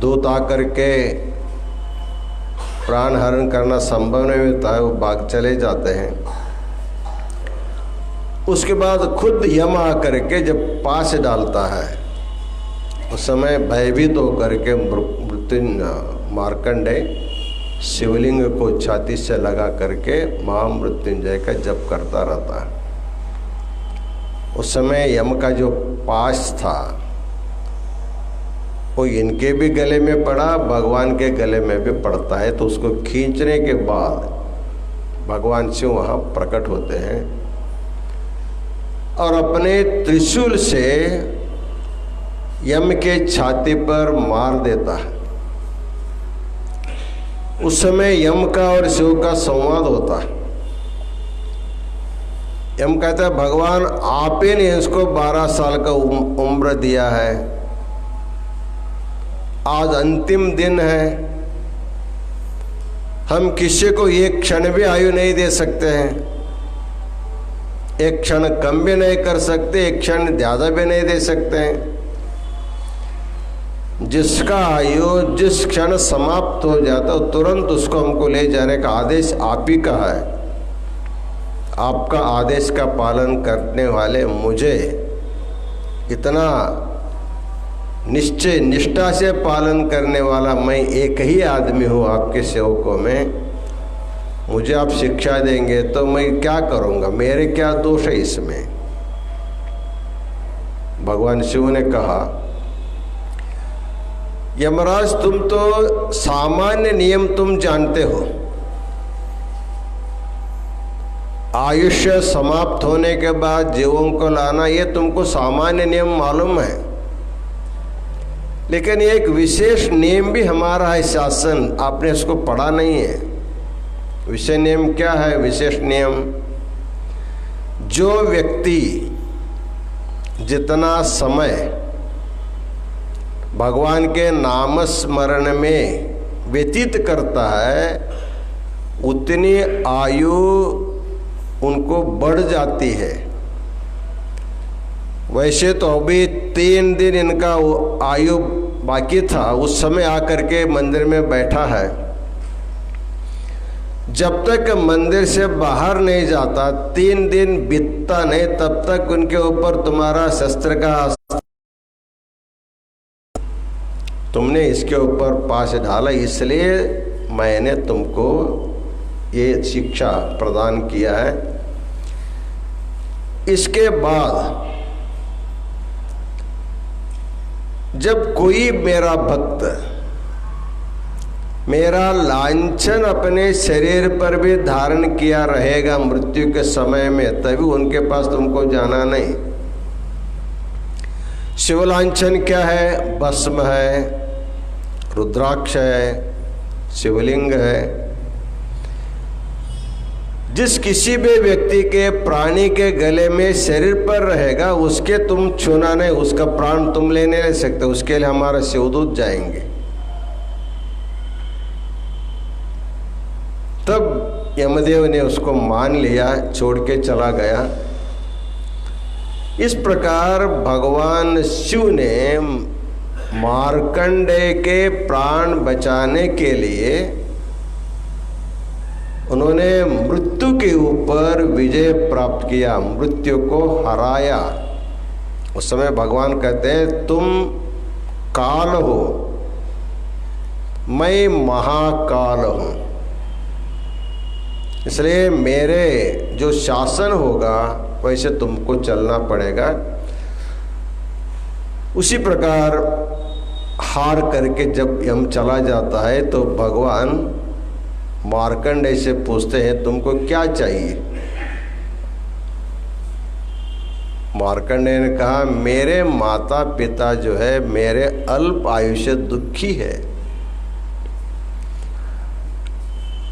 दूत आकर के प्राण हरण करना संभव नहीं होता है, वो भाग चले जाते हैं। उसके बाद खुद यम आकर के जब पास डालता है, उस समय भयभीत होकर के मार्कंडेय शिवलिंग को छाती से लगा करके महामृत्युंजय का जप करता रहता है। उस समय यम का जो पाश था वो इनके भी गले में पड़ा, भगवान के गले में भी पड़ता है। तो उसको खींचने के बाद भगवान शिव वहाँ प्रकट होते हैं और अपने त्रिशूल से यम के छाती पर मार देता है। उस समय यम का और शिव का संवाद होता है। यम कहता है, भगवान आप ही ने इसको 12 साल का उम्र दिया है, आज अंतिम दिन है, हम किसी को एक क्षण भी आयु नहीं दे सकते हैं, एक क्षण कम भी नहीं कर सकते, एक क्षण ज्यादा भी नहीं दे सकते हैं। जिसका आयु जिस क्षण समाप्त हो जाता है तुरंत उसको हमको ले जाने का आदेश आप ही का है। आपका आदेश का पालन करने वाले मुझे इतना निश्चय निष्ठा से पालन करने वाला मैं एक ही आदमी हूँ आपके सेवकों में। मुझे आप शिक्षा देंगे तो मैं क्या करूँगा, मेरे क्या दोष है इसमें। भगवान शिव ने कहा, यमराज तुम तो सामान्य नियम तुम जानते हो, आयुष्य समाप्त होने के बाद जीवों को लाना ये तुमको सामान्य नियम मालूम है, लेकिन एक विशेष नियम भी हमारा है शासन, आपने इसको पढ़ा नहीं है। विशेष नियम क्या है? विशेष नियम, जो व्यक्ति जितना समय भगवान के नाम स्मरण में व्यतीत करता है उतनी आयु उनको बढ़ जाती है। वैसे तो अभी 3 दिन इनका आयु बाकी था, उस समय आकर के मंदिर में बैठा है। जब तक मंदिर से बाहर नहीं जाता, 3 दिन बीतता नहीं, तब तक उनके ऊपर तुम्हारा शस्त्र का तुमने इसके ऊपर पास ढाला, इसलिए मैंने तुमको ये शिक्षा प्रदान किया है। इसके बाद जब कोई मेरा भक्त मेरा लांछन अपने शरीर पर भी धारण किया रहेगा मृत्यु के समय में, तभी उनके पास तुमको जाना नहीं। शिव लांछन क्या है? भस्म है, रुद्राक्ष है, शिवलिंग है। जिस किसी भी व्यक्ति के प्राणी के गले में शरीर पर रहेगा उसके तुम छूना नहीं, उसका प्राण तुम लेने नहीं सकते, उसके लिए हमारा शिवदूत जाएंगे। तब यमदेव ने उसको मान लिया, छोड़ के चला गया। इस प्रकार भगवान शिव ने मार्कंडेय के प्राण बचाने के लिए उन्होंने मृत्यु के ऊपर विजय प्राप्त किया, मृत्यु को हराया। उस समय भगवान कहते हैं तुम काल हो, मैं महाकाल हूँ, इसलिए मेरे जो शासन होगा वैसे तुमको चलना पड़ेगा। उसी प्रकार हार करके जब यम चला जाता है तो भगवान मार्कंडेय से पूछते हैं तुमको क्या चाहिए? मार्कंडेय ने कहा मेरे माता पिता जो है मेरे अल्प आयु से दुखी है,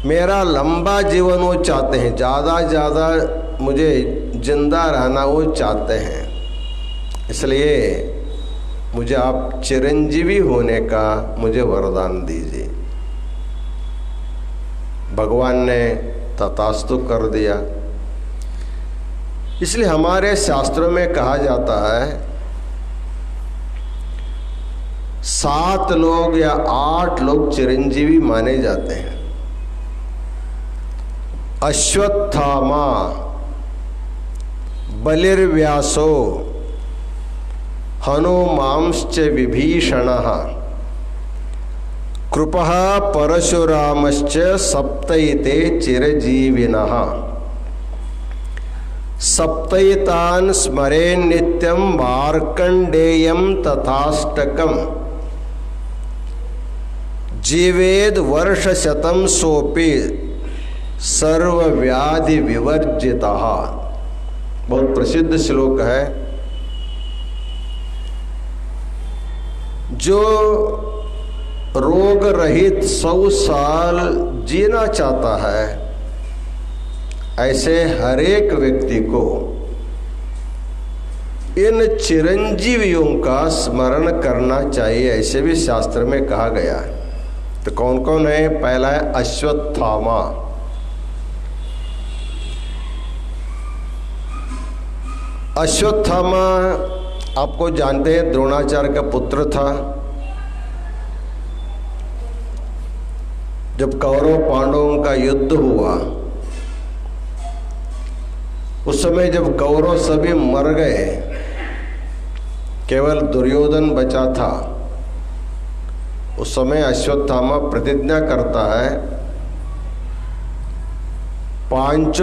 मेरा लंबा जीवन वो चाहते हैं, ज़्यादा मुझे जिंदा रहना वो चाहते हैं, इसलिए मुझे आप चिरंजीवी होने का मुझे वरदान दीजिए। भगवान ने तथास्तु कर दिया। इसलिए हमारे शास्त्रों में कहा जाता है 7 लोग या 8 लोग चिरंजीवी माने जाते हैं। अश्वत्थामा, बलिर्व्यासो, हनुमांश्च विभीषणः, कृपः परशुरामश्च सप्तैते चिरजीविनः। सप्तैतान् स्मरेन् नित्यं मार्कण्डेयं तथाष्टकम्। जीवेद वर्षशतं सोपि सर्वव्याधि विवर्जितः। बहुत प्रसिद्ध श्लोक है। जो रोग रहित 100 साल जीना चाहता है, ऐसे हर एक व्यक्ति को इन चिरंजीवियों का स्मरण करना चाहिए, ऐसे भी शास्त्र में कहा गया है। तो कौन कौन है? पहला है अश्वत्थामा। अश्वत्थामा आपको जानते हैं, द्रोणाचार्य का पुत्र था। जब कौरव पांडवों का युद्ध हुआ उस समय जब कौरव सभी मर गए, केवल दुर्योधन बचा था, उस समय अश्वत्थामा प्रतिज्ञा करता है 5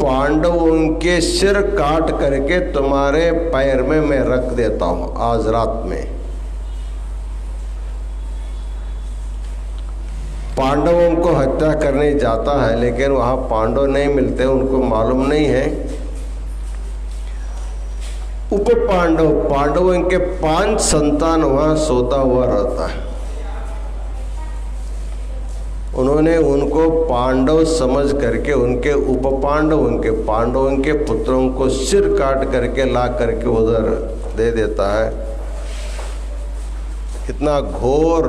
पांडवों के सिर काट करके तुम्हारे पैर में मैं रख देता हूं आज रात में। पांडवों को हत्या करने जाता है, लेकिन वहां पांडव नहीं मिलते, उनको मालूम नहीं है। उप पांडव, पांडवों के 5 संतान वहां सोता हुआ रहता है। उन्होंने उनको पांडव समझ करके उनके उप पांडव, उनके पांडवों के पुत्रों को सिर काट करके ला करके उधर दे देता है। कितना घोर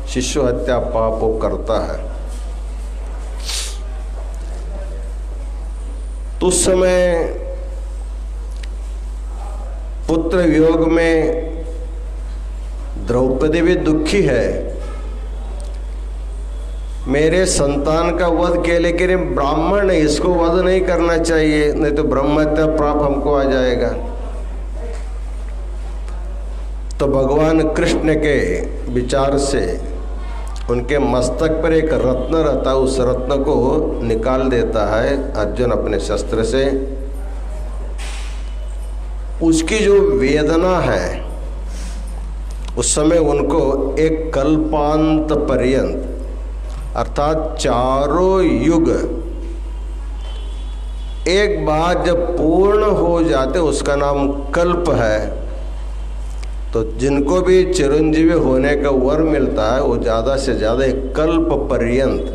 शिशु हत्या पाप वो करता है। तो उस समय पुत्र वियोग में द्रौपदी भी दुखी है, मेरे संतान का वध किया, लेकिन ब्राह्मण है, इसको वध नहीं करना चाहिए, नहीं तो ब्रह्म हत्या पाप हमको आ जाएगा। तो भगवान कृष्ण के विचार से उनके मस्तक पर एक रत्न रहता है, उस रत्न को निकाल देता है अर्जुन अपने शस्त्र से। उसकी जो वेदना है उस समय उनको एक कल्पांत पर्यंत अर्थात चारों युग एक बार जब पूर्ण हो जाते, उसका नाम कल्प है। तो जिनको भी चिरंजीवी होने का वर मिलता है वो ज़्यादा से ज़्यादा एक कल्प पर्यंत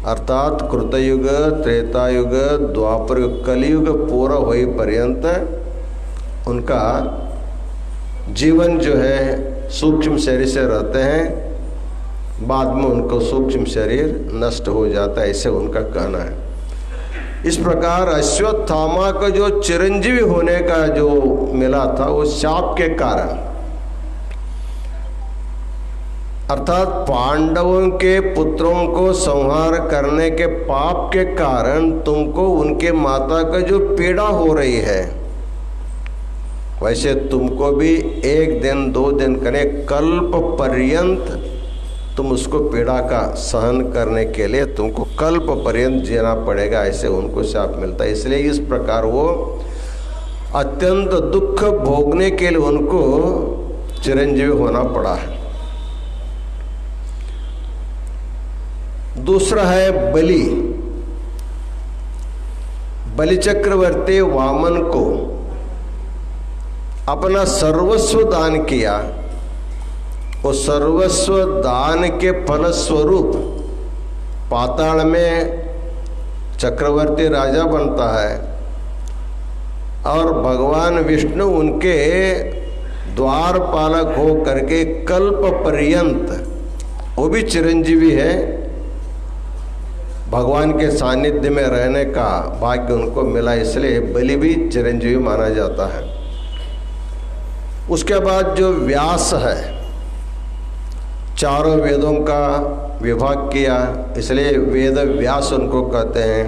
अर्थात कृतयुग, त्रेतायुग, द्वापर युग, कलयुग पूरा होई पर्यंत उनका जीवन जो है सूक्ष्म शरीर से रहते हैं, बाद में उनको सूक्ष्म शरीर नष्ट हो जाता है, ऐसे उनका कहना है। इस प्रकार अश्वत्थामा को जो चिरंजीवी होने का जो मिला था वो शाप के कारण अर्थात पांडवों के पुत्रों को संहार करने के पाप के कारण तुमको उनके माता का जो पीड़ा हो रही है, वैसे तुमको भी एक दिन 2 दिन करे कल्प पर्यंत तुम उसको पीड़ा का सहन करने के लिए तुमको कल्प पर्यंत जीना पड़ेगा, ऐसे उनको शाप मिलता है। इसलिए इस प्रकार वो अत्यंत दुख भोगने के लिए उनको चिरंजीवी होना पड़ा है। दूसरा है बलि। बलि चक्रवर्ती वामन को अपना सर्वस्व दान किया, वो सर्वस्व दान के फलस्वरूप पाताल में चक्रवर्ती राजा बनता है और भगवान विष्णु उनके द्वारपालक हो करके कल्प पर्यंत वो भी चिरंजीवी है, भगवान के सानिध्य में रहने का भाग्य उनको मिला, इसलिए बलि भी चिरंजीवी माना जाता है। उसके बाद जो व्यास है, चारों वेदों का विभाग किया, इसलिए वेद व्यास उनको कहते हैं।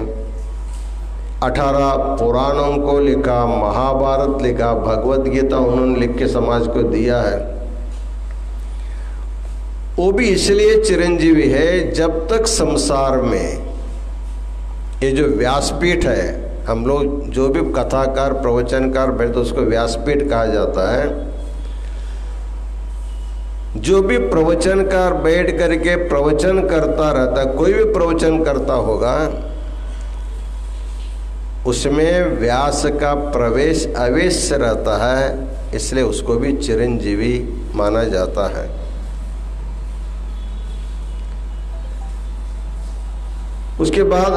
18 पुराणों को लिखा, महाभारत लिखा, भगवत गीता उन्होंने लिख के समाज को दिया है। वो भी इसलिए चिरंजीवी है, जब तक संसार में ये जो व्यासपीठ है, हम लोग जो भी कथाकार प्रवचनकार बैठते उसको व्यासपीठ कहा जाता है। जो भी प्रवचनकार बैठ करके प्रवचन करता रहता, कोई भी प्रवचन करता होगा, उसमें व्यास का प्रवेश अवश्य रहता है, इसलिए उसको भी चिरंजीवी माना जाता है। उसके बाद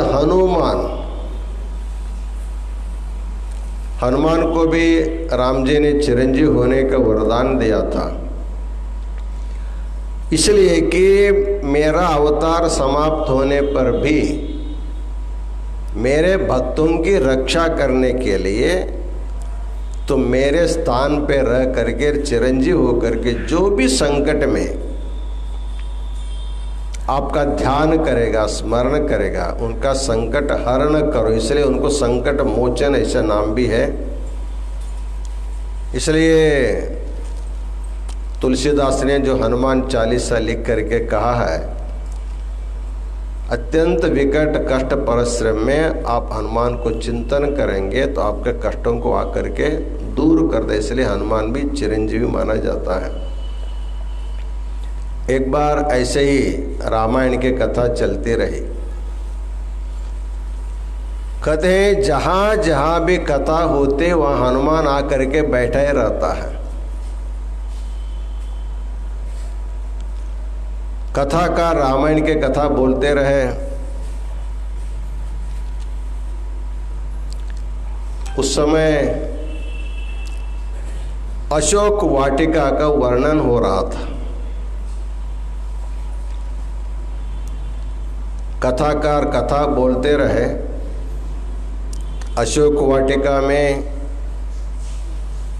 हनुमान को भी राम जी ने चिरंजीव होने का वरदान दिया था, इसलिए कि मेरा अवतार समाप्त होने पर भी मेरे भक्तों की रक्षा करने के लिए तो मेरे स्थान पे रह करके चिरंजीव होकर के जो भी संकट में आपका ध्यान करेगा, स्मरण करेगा, उनका संकट हरण करो, इसलिए उनको संकट मोचन ऐसा नाम भी है। इसलिए तुलसीदास ने जो हनुमान चालीसा लिख करके कहा है, अत्यंत विकट कष्ट परिश्रम में आप हनुमान को चिंतन करेंगे तो आपके कष्टों को आकर के दूर कर दे, इसलिए हनुमान भी चिरंजीवी माना जाता है। एक बार ऐसे ही रामायण की कथा चलती रही। कहते हैं जहाँ जहाँ भी कथा होते वहाँ हनुमान आकर के बैठा ही रहता है। कथा का रामायण के कथा बोलते रहे। उस समय अशोक वाटिका का वर्णन हो रहा था। कथाकार कथा बोलते रहे। अशोक वाटिका में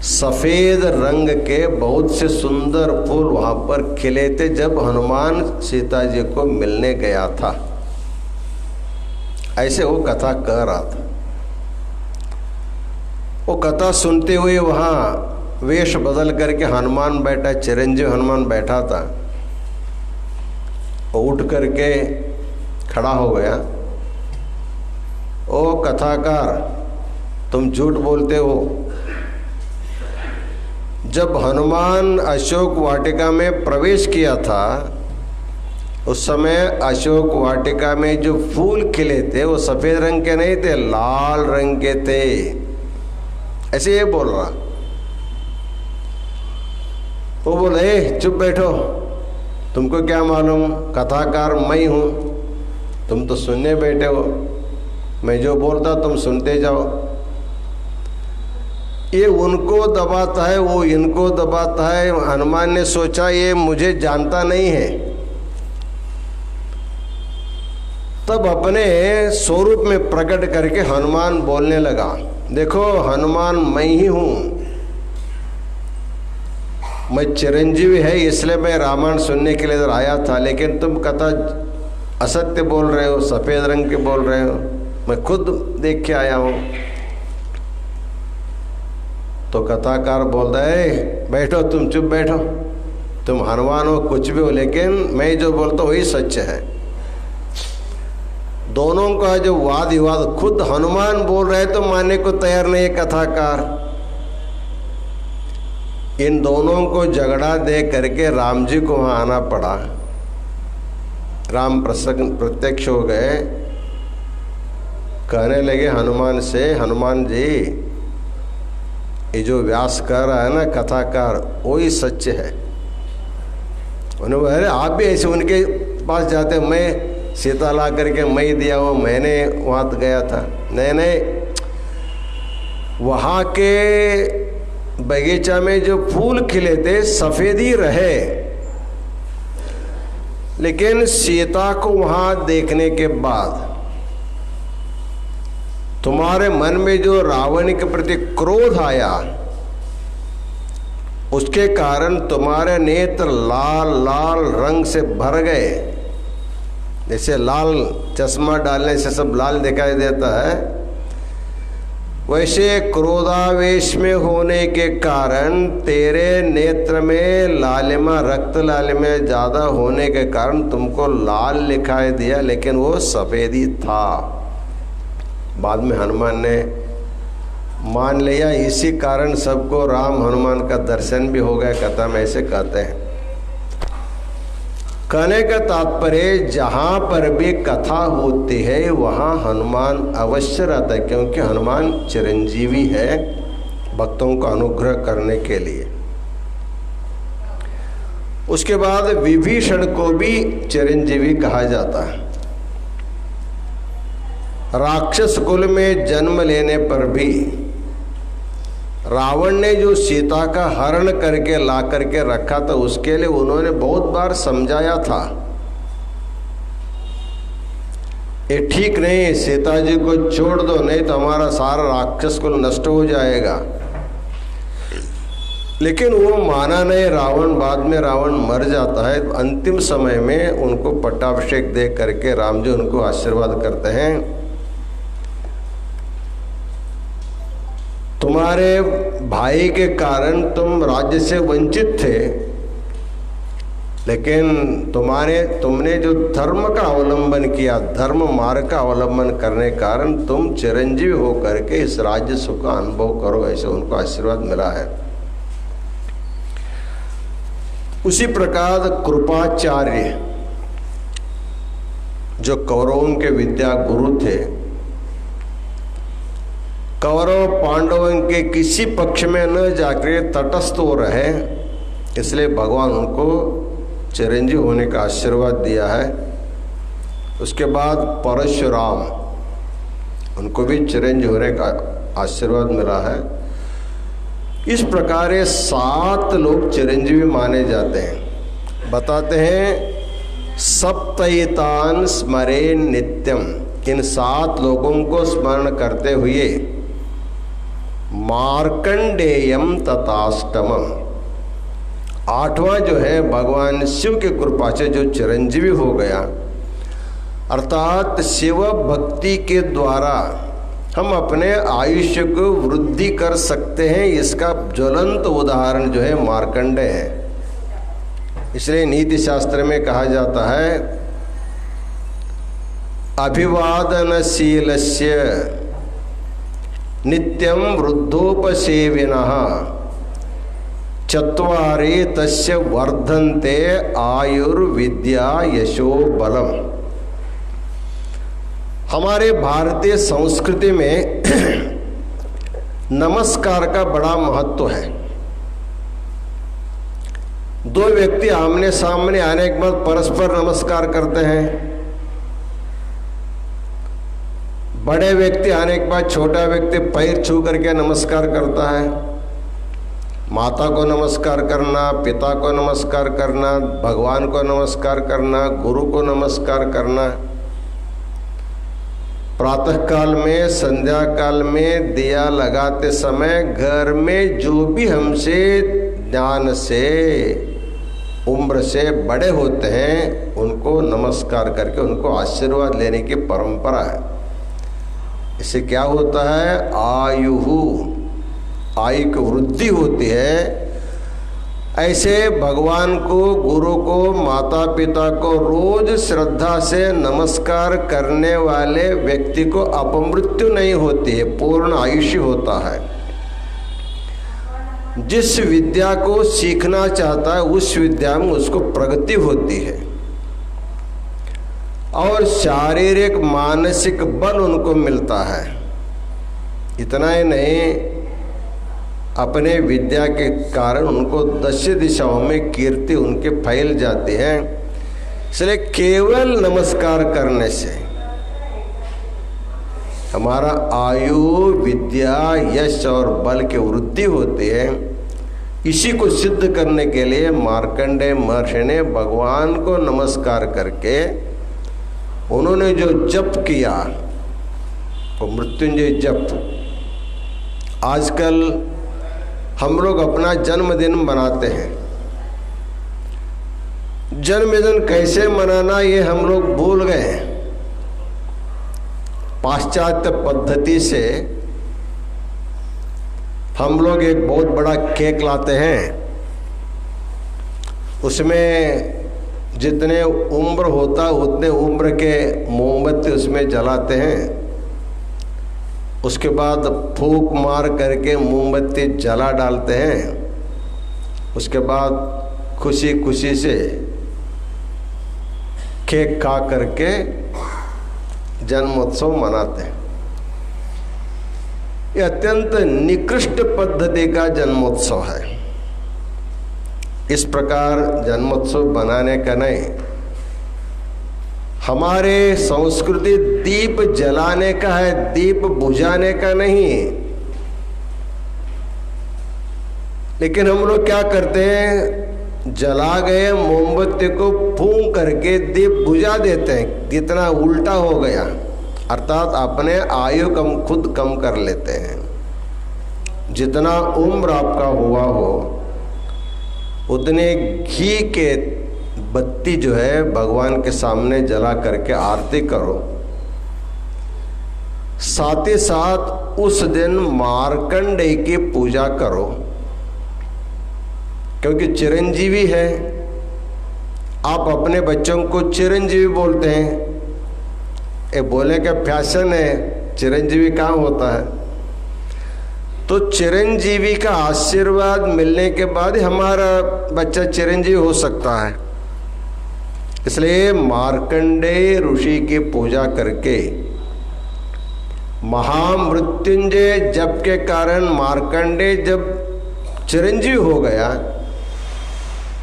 सफेद रंग के बहुत से सुंदर फूल वहां पर खिले थे जब हनुमान सीता जी को मिलने गया था। ऐसे वो कथा कह रहा था। वो कथा सुनते हुए वहां वेश बदल करके हनुमान बैठा, चिरंजीव हनुमान बैठा था। वो उठ करके खड़ा हो गया। ओ कथाकार, तुम झूठ बोलते हो। जब हनुमान अशोक वाटिका में प्रवेश किया था उस समय अशोक वाटिका में जो फूल खिले थे वो सफेद रंग के नहीं थे, लाल रंग के थे। ऐसे ये बोल रहा। वो बोले चुप बैठो, तुमको क्या मालूम, कथाकार मैं हूं, तुम तो सुनने बैठे हो, मैं जो बोलता तुम सुनते जाओ। ये उनको दबाता है, वो इनको दबाता है। हनुमान ने सोचा ये मुझे जानता नहीं है, तब अपने स्वरूप में प्रकट करके हनुमान बोलने लगा। देखो हनुमान मैं ही हूं, मैं चिरंजीवी है, इसलिए मैं रामायण सुनने के लिए इधर आया था। लेकिन तुम कथा असत्य बोल रहे हो, सफेद रंग के बोल रहे हो, मैं खुद देख के आया हूं। तो कथाकार बोल रहा है बैठो, तुम चुप बैठो, तुम हनुमान हो कुछ भी हो, लेकिन मैं जो बोलता हूँ वही सच है। दोनों का जो वाद विवाद, खुद हनुमान बोल रहे तो मानने को तैयार नहीं है कथाकार। इन दोनों को झगड़ा दे करके राम जी को वहां आना पड़ा। राम प्रत्यक्ष हो गए, कहने लगे हनुमान से, हनुमान जी ये जो व्यास कह रहा है ना कथाकार, वही सच है। उन्होंने अरे आप भी ऐसे उनके पास जाते, मैं सीता ला करके मैं दिया हूँ, मैंने वहाँ गया था। नहीं नहीं, वहाँ के बगीचा में जो फूल खिले थे सफेद ही रहे, लेकिन सीता को वहाँ देखने के बाद तुम्हारे मन में जो रावण के प्रति क्रोध आया, उसके कारण तुम्हारे नेत्र लाल लाल रंग से भर गए। जैसे लाल चश्मा डालने से सब लाल दिखाई देता है, वैसे क्रोधावेश में होने के कारण तेरे नेत्र में लालिमा, रक्त लालिमा ज़्यादा होने के कारण तुमको लाल दिखाई दिया, लेकिन वो सफ़ेद ही था। बाद में हनुमान ने मान लिया, इसी कारण सबको राम हनुमान का दर्शन भी हो गया, कथा में ऐसे कहते हैं। कहने का तात्पर्य जहाँ पर भी कथा होती है वहाँ हनुमान अवश्य रहता है, क्योंकि हनुमान चिरंजीवी है भक्तों का अनुग्रह करने के लिए। उसके बाद विभीषण को भी चिरंजीवी कहा जाता है। राक्षस कुल में जन्म लेने पर भी रावण ने जो सीता का हरण करके ला करके रखा था, उसके लिए उन्होंने बहुत बार समझाया था ये ठीक नहीं है, सीता जी को छोड़ दो, नहीं तो हमारा सारा राक्षस कुल नष्ट हो जाएगा। लेकिन वो माना नहीं रावण। बाद में रावण मर जाता है। अंतिम समय में उनको पट्टाभिषेक दे करके राम जी उनको आशीर्वाद करते हैं, तुम्हारे भाई के कारण तुम राज्य से वंचित थे, लेकिन तुमने जो धर्म का अवलंबन किया, धर्म मार्ग का अवलंबन करने के कारण तुम चिरंजीवी होकर के इस राज्य सुख का अनुभव करो, ऐसे उनको आशीर्वाद मिला है। उसी प्रकार कृपाचार्य जो कौरवों के विद्या गुरु थे, कौरव पांडवों के किसी पक्ष में न जाकर तटस्थ हो रहे, इसलिए भगवान उनको चिरंजीव होने का आशीर्वाद दिया है। उसके बाद परशुराम, उनको भी चिरंजीव होने का आशीर्वाद मिला है। इस प्रकार ये 7 लोग चिरंजीवी माने जाते हैं। बताते हैं सप्तैतान स्मरे नित्यम, इन 7 लोगों को स्मरण करते हुए मार्कंडेयम तथाष्टमम, 8वां जो है भगवान शिव के कृपा से जो चिरंजीवी हो गया, अर्थात शिव भक्ति के द्वारा हम अपने आयुष्य को वृद्धि कर सकते हैं। इसका ज्वलंत उदाहरण जो है मार्कंडेय है। इसलिए नीति शास्त्र में कहा जाता है अभिवादनशीलस्य नित्यं वृद्धोपसेविनः चत्वारि तस्य वर्धन्ते आयुर्विद्या यशो बलम। हमारे भारतीय संस्कृति में नमस्कार का बड़ा महत्व है। 2 व्यक्ति आमने सामने आने के बाद परस्पर नमस्कार करते हैं। बड़े व्यक्ति आने के बाद छोटा व्यक्ति पैर छू करके नमस्कार करता है। माता को नमस्कार करना, पिता को नमस्कार करना, भगवान को नमस्कार करना, गुरु को नमस्कार करना। प्रातः काल में, संध्या काल में दिया लगाते समय घर में जो भी हमसे ज्ञान से, उम्र से बड़े होते हैं उनको नमस्कार करके उनको आशीर्वाद लेने की परंपरा है। इससे क्या होता है? आयु की वृद्धि होती है। ऐसे भगवान को, गुरु को, माता पिता को रोज श्रद्धा से नमस्कार करने वाले व्यक्ति को अपमृत्यु नहीं होती है, पूर्ण आयुष्य होता है। जिस विद्या को सीखना चाहता है उस विद्या में उसको प्रगति होती है और शारीरिक मानसिक बल उनको मिलता है। इतना ही नहीं, अपने विद्या के कारण उनको 10 दिशाओं में कीर्ति उनके फैल जाती है। इसलिए केवल नमस्कार करने से हमारा आयु, विद्या, यश और बल की वृद्धि होती है। इसी को सिद्ध करने के लिए मार्कंडेय महर्षि ने भगवान को नमस्कार करके उन्होंने जो जप किया वो मृत्युंजय जप। आजकल हम लोग अपना जन्मदिन मनाते हैं। जन्मदिन कैसे मनाना ये हम लोग भूल गए। पाश्चात्य पद्धति से हम लोग एक बहुत बड़ा केक लाते हैं, उसमें जितने उम्र होता उतने उम्र के मोमबत्ती उसमें जलाते हैं। उसके बाद फूंक मार करके मोमबत्ती जला डालते हैं। उसके बाद खुशी खुशी से केक खा करके जन्मोत्सव मनाते हैं। ये अत्यंत निकृष्ट पद्धति का जन्मोत्सव है। इस प्रकार जन्मोत्सव बनाने का नहीं। हमारे संस्कृति दीप जलाने का है, दीप बुझाने का नहीं। लेकिन हम लोग क्या करते हैं, जला गए मोमबत्ती को फूंक करके दीप बुझा देते हैं। कितना उल्टा हो गया, अर्थात अपने आयु कम खुद कम कर लेते हैं। जितना उम्र आपका हुआ हो उतने घी के बत्ती जो है भगवान के सामने जला करके आरती करो। साथ ही साथ उस दिन मार्कंडेय की पूजा करो, क्योंकि चिरंजीवी है। आप अपने बच्चों को चिरंजीवी बोलते हैं। ये बोले का फैशन है, चिरंजीवी कहाँ होता है? तो चिरंजीवी का आशीर्वाद मिलने के बाद ही हमारा बच्चा चिरंजीवी हो सकता है। इसलिए मार्कंडेय ऋषि की पूजा करके महामृत्युंजय जप के कारण मार्कंडेय जब चिरंजीवी हो गया,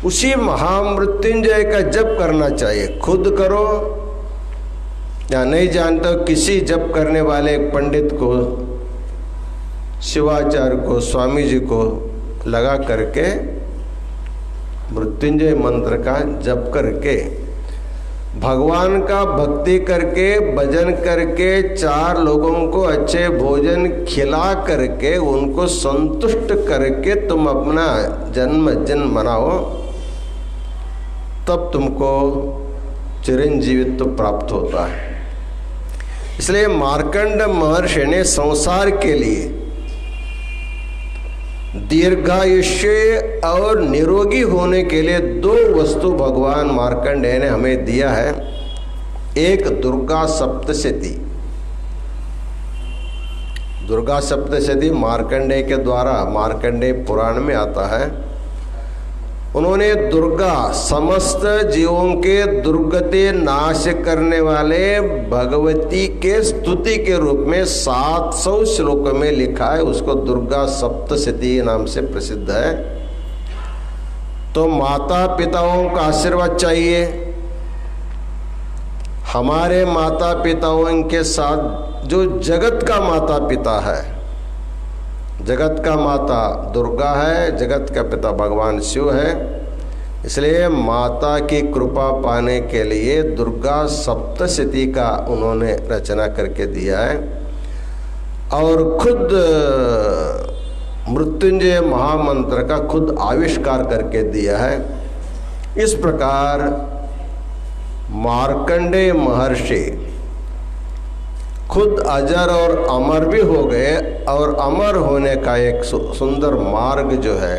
उसी महामृत्युंजय का जप करना चाहिए। खुद करो या नहीं जानते हो, किसी जप करने वाले पंडित को, शिवाचार्य को, स्वामी जी को लगा करके मृत्युंजय मंत्र का जप करके भगवान का भक्ति करके भजन करके 4 लोगों को अच्छे भोजन खिला करके उनको संतुष्ट करके तुम अपना जन्म मनाओ, तब तुमको चिरंजीवित्व प्राप्त होता है। इसलिए मार्कंड महर्षि ने संसार के लिए दीर्घायुष्य और निरोगी होने के लिए 2 वस्तु भगवान मार्कंडेय ने हमें दिया है। एक दुर्गा सप्तशती। दुर्गा सप्तशती मार्कंडेय के द्वारा मार्कंडेय पुराण में आता है। उन्होंने दुर्गा समस्त जीवों के दुर्गति नाश करने वाले भगवती के स्तुति के रूप में 700 श्लोकों में लिखा है। उसको दुर्गा सप्तशती नाम से प्रसिद्ध है। तो माता पिताओं का आशीर्वाद चाहिए। हमारे माता पिताओं के साथ जो जगत का माता पिता है, जगत का माता दुर्गा है, जगत का पिता भगवान शिव है। इसलिए माता की कृपा पाने के लिए दुर्गा सप्तशती का उन्होंने रचना करके दिया है और खुद मृत्युंजय महामंत्र का खुद आविष्कार करके दिया है। इस प्रकार मार्कंडेय महर्षि खुद अजर और अमर भी हो गए और अमर होने का एक सुंदर मार्ग जो है,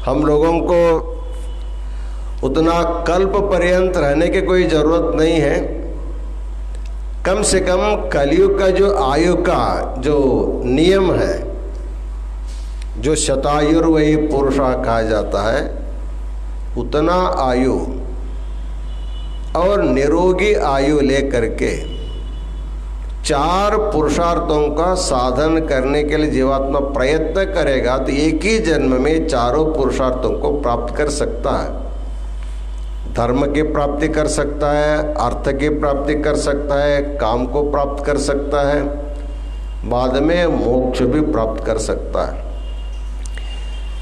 हम लोगों को उतना कल्प पर्यंत रहने की कोई ज़रूरत नहीं है। कम से कम कलयुग का जो आयु का जो नियम है, जो शतायुर्वयी पुरुषा कहा जाता है, उतना आयु और निरोगी आयु लेकर के 4 पुरुषार्थों का साधन करने के लिए जीवात्मा प्रयत्न करेगा तो एक ही जन्म में 4 पुरुषार्थों को प्राप्त कर सकता है। धर्म की प्राप्ति कर सकता है, अर्थ की प्राप्ति कर सकता है, काम को प्राप्त कर सकता है, बाद में मोक्ष भी प्राप्त कर सकता है।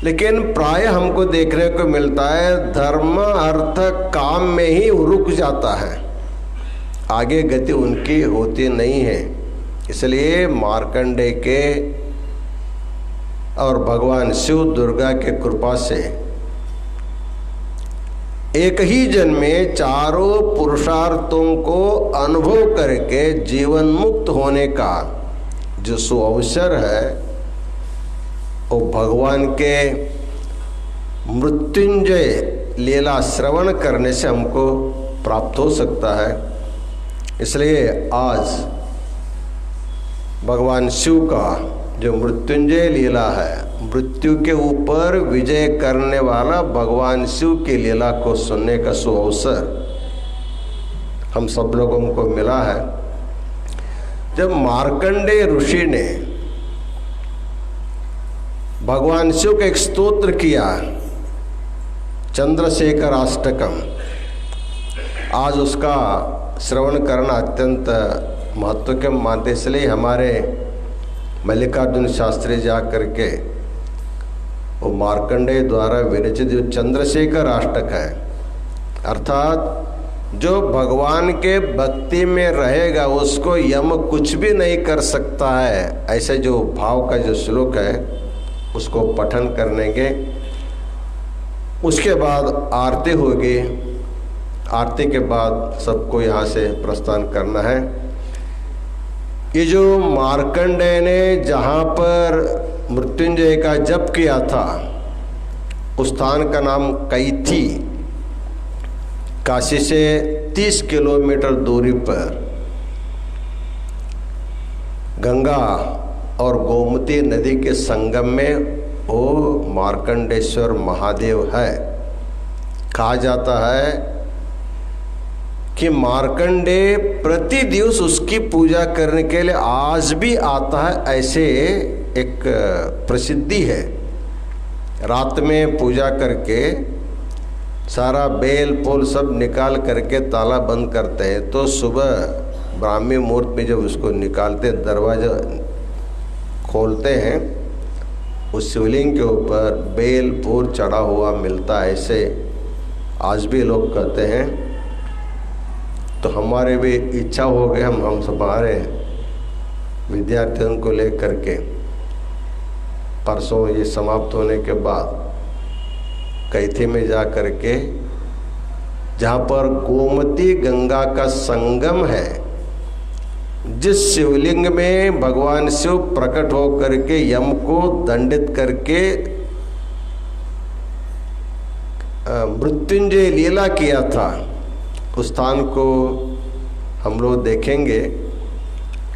लेकिन प्राय हमको देखने को मिलता है धर्म अर्थ काम में ही रुक जाता है, आगे गति उनकी होती नहीं है। इसलिए मार्कंडेय के और भगवान शिव दुर्गा के कृपा से एक ही जन्म में 4 पुरुषार्थों को अनुभव करके जीवन मुक्त होने का जो सुअवसर है, वो भगवान के मृत्युंजय लीला श्रवण करने से हमको प्राप्त हो सकता है। इसलिए आज भगवान शिव का जो मृत्युंजय लीला है, मृत्यु के ऊपर विजय करने वाला भगवान शिव की लीला को सुनने का सुअवसर हम सब लोगों को मिला है। जब मार्कंडेय ऋषि ने भगवान शिव का एक स्तोत्र किया, चंद्रशेखर अष्टकम, आज उसका श्रवण करना अत्यंत महत्व के मानते। इसलिए हमारे मल्लिकार्जुन शास्त्री जा करके वो मार्कंडेय द्वारा विरचित जो चंद्रशेखर अष्टक है, अर्थात जो भगवान के भक्ति में रहेगा उसको यम कुछ भी नहीं कर सकता है, ऐसे जो भाव का जो श्लोक है उसको पठन करने के। उसके बाद आरती होगी, आरती के बाद सबको यहाँ से प्रस्थान करना है। ये जो मार्कंडेय ने जहाँ पर मृत्युंजय का जप किया था, उस स्थान का नाम कैथी, काशी से 30 किलोमीटर दूरी पर गंगा और गोमती नदी के संगम में वो मार्कंडेश्वर महादेव है। कहा जाता है कि मार्कंडेय प्रति दिवस उसकी पूजा करने के लिए आज भी आता है, ऐसे एक प्रसिद्धि है। रात में पूजा करके सारा बेल फूल सब निकाल करके ताला बंद करते हैं, तो सुबह ब्राह्मी मुहूर्त में जब उसको निकालते दरवाजा खोलते हैं उस शिवलिंग के ऊपर बेल फूल चढ़ा हुआ मिलता है, ऐसे आज भी लोग कहते हैं। तो हमारे भी इच्छा हो गई, हम सब हमारे विद्यार्थियों को लेकर के परसों ये समाप्त होने के बाद कैथी में जा कर के, जहाँ पर गोमती गंगा का संगम है, जिस शिवलिंग में भगवान शिव प्रकट होकर के यम को दंडित करके मृत्युंजय लीला किया था, उस स्थान को हम लोग देखेंगे।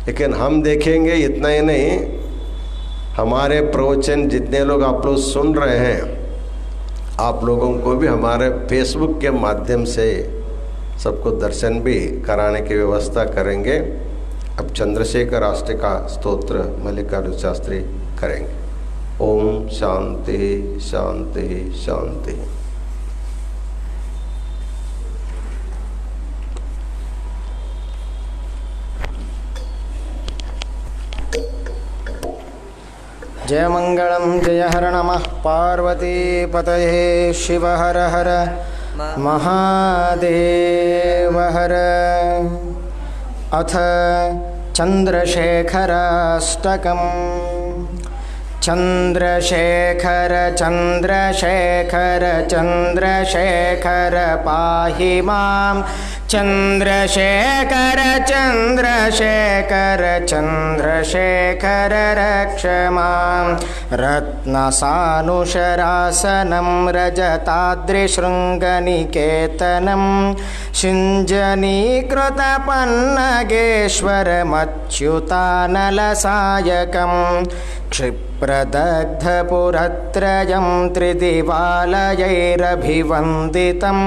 लेकिन हम देखेंगे इतना ही नहीं, हमारे प्रवचन जितने लोग आप लोग सुन रहे हैं, आप लोगों को भी हमारे फेसबुक के माध्यम से सबको दर्शन भी कराने की व्यवस्था करेंगे। अब चंद्रशेखर अष्टका स्तोत्र मल्लिकार्जुन शास्त्री करेंगे। ओम शांति शांति शांति। जय मंगलम जय हर नमः पार्वती पतये शिव हर हर महादेव हर। अथ चंद्रशेखराष्टकम्। चंद्रशेखर चंद्रशेखर चंद्रशेखर पाहि मां। चंद्रशेखर चंद्रशेखर चंद्रशेखर रक्ष मां। रत्नसानुशरासनं रजताद्रिशृङ्गनिकेतनं शिञ्जनीकृतपन्नगेश्वरमच्युतानलसायकं क्षिप्रदग्धपुरत्रयं त्रिदिवालयैरभिवन्दितं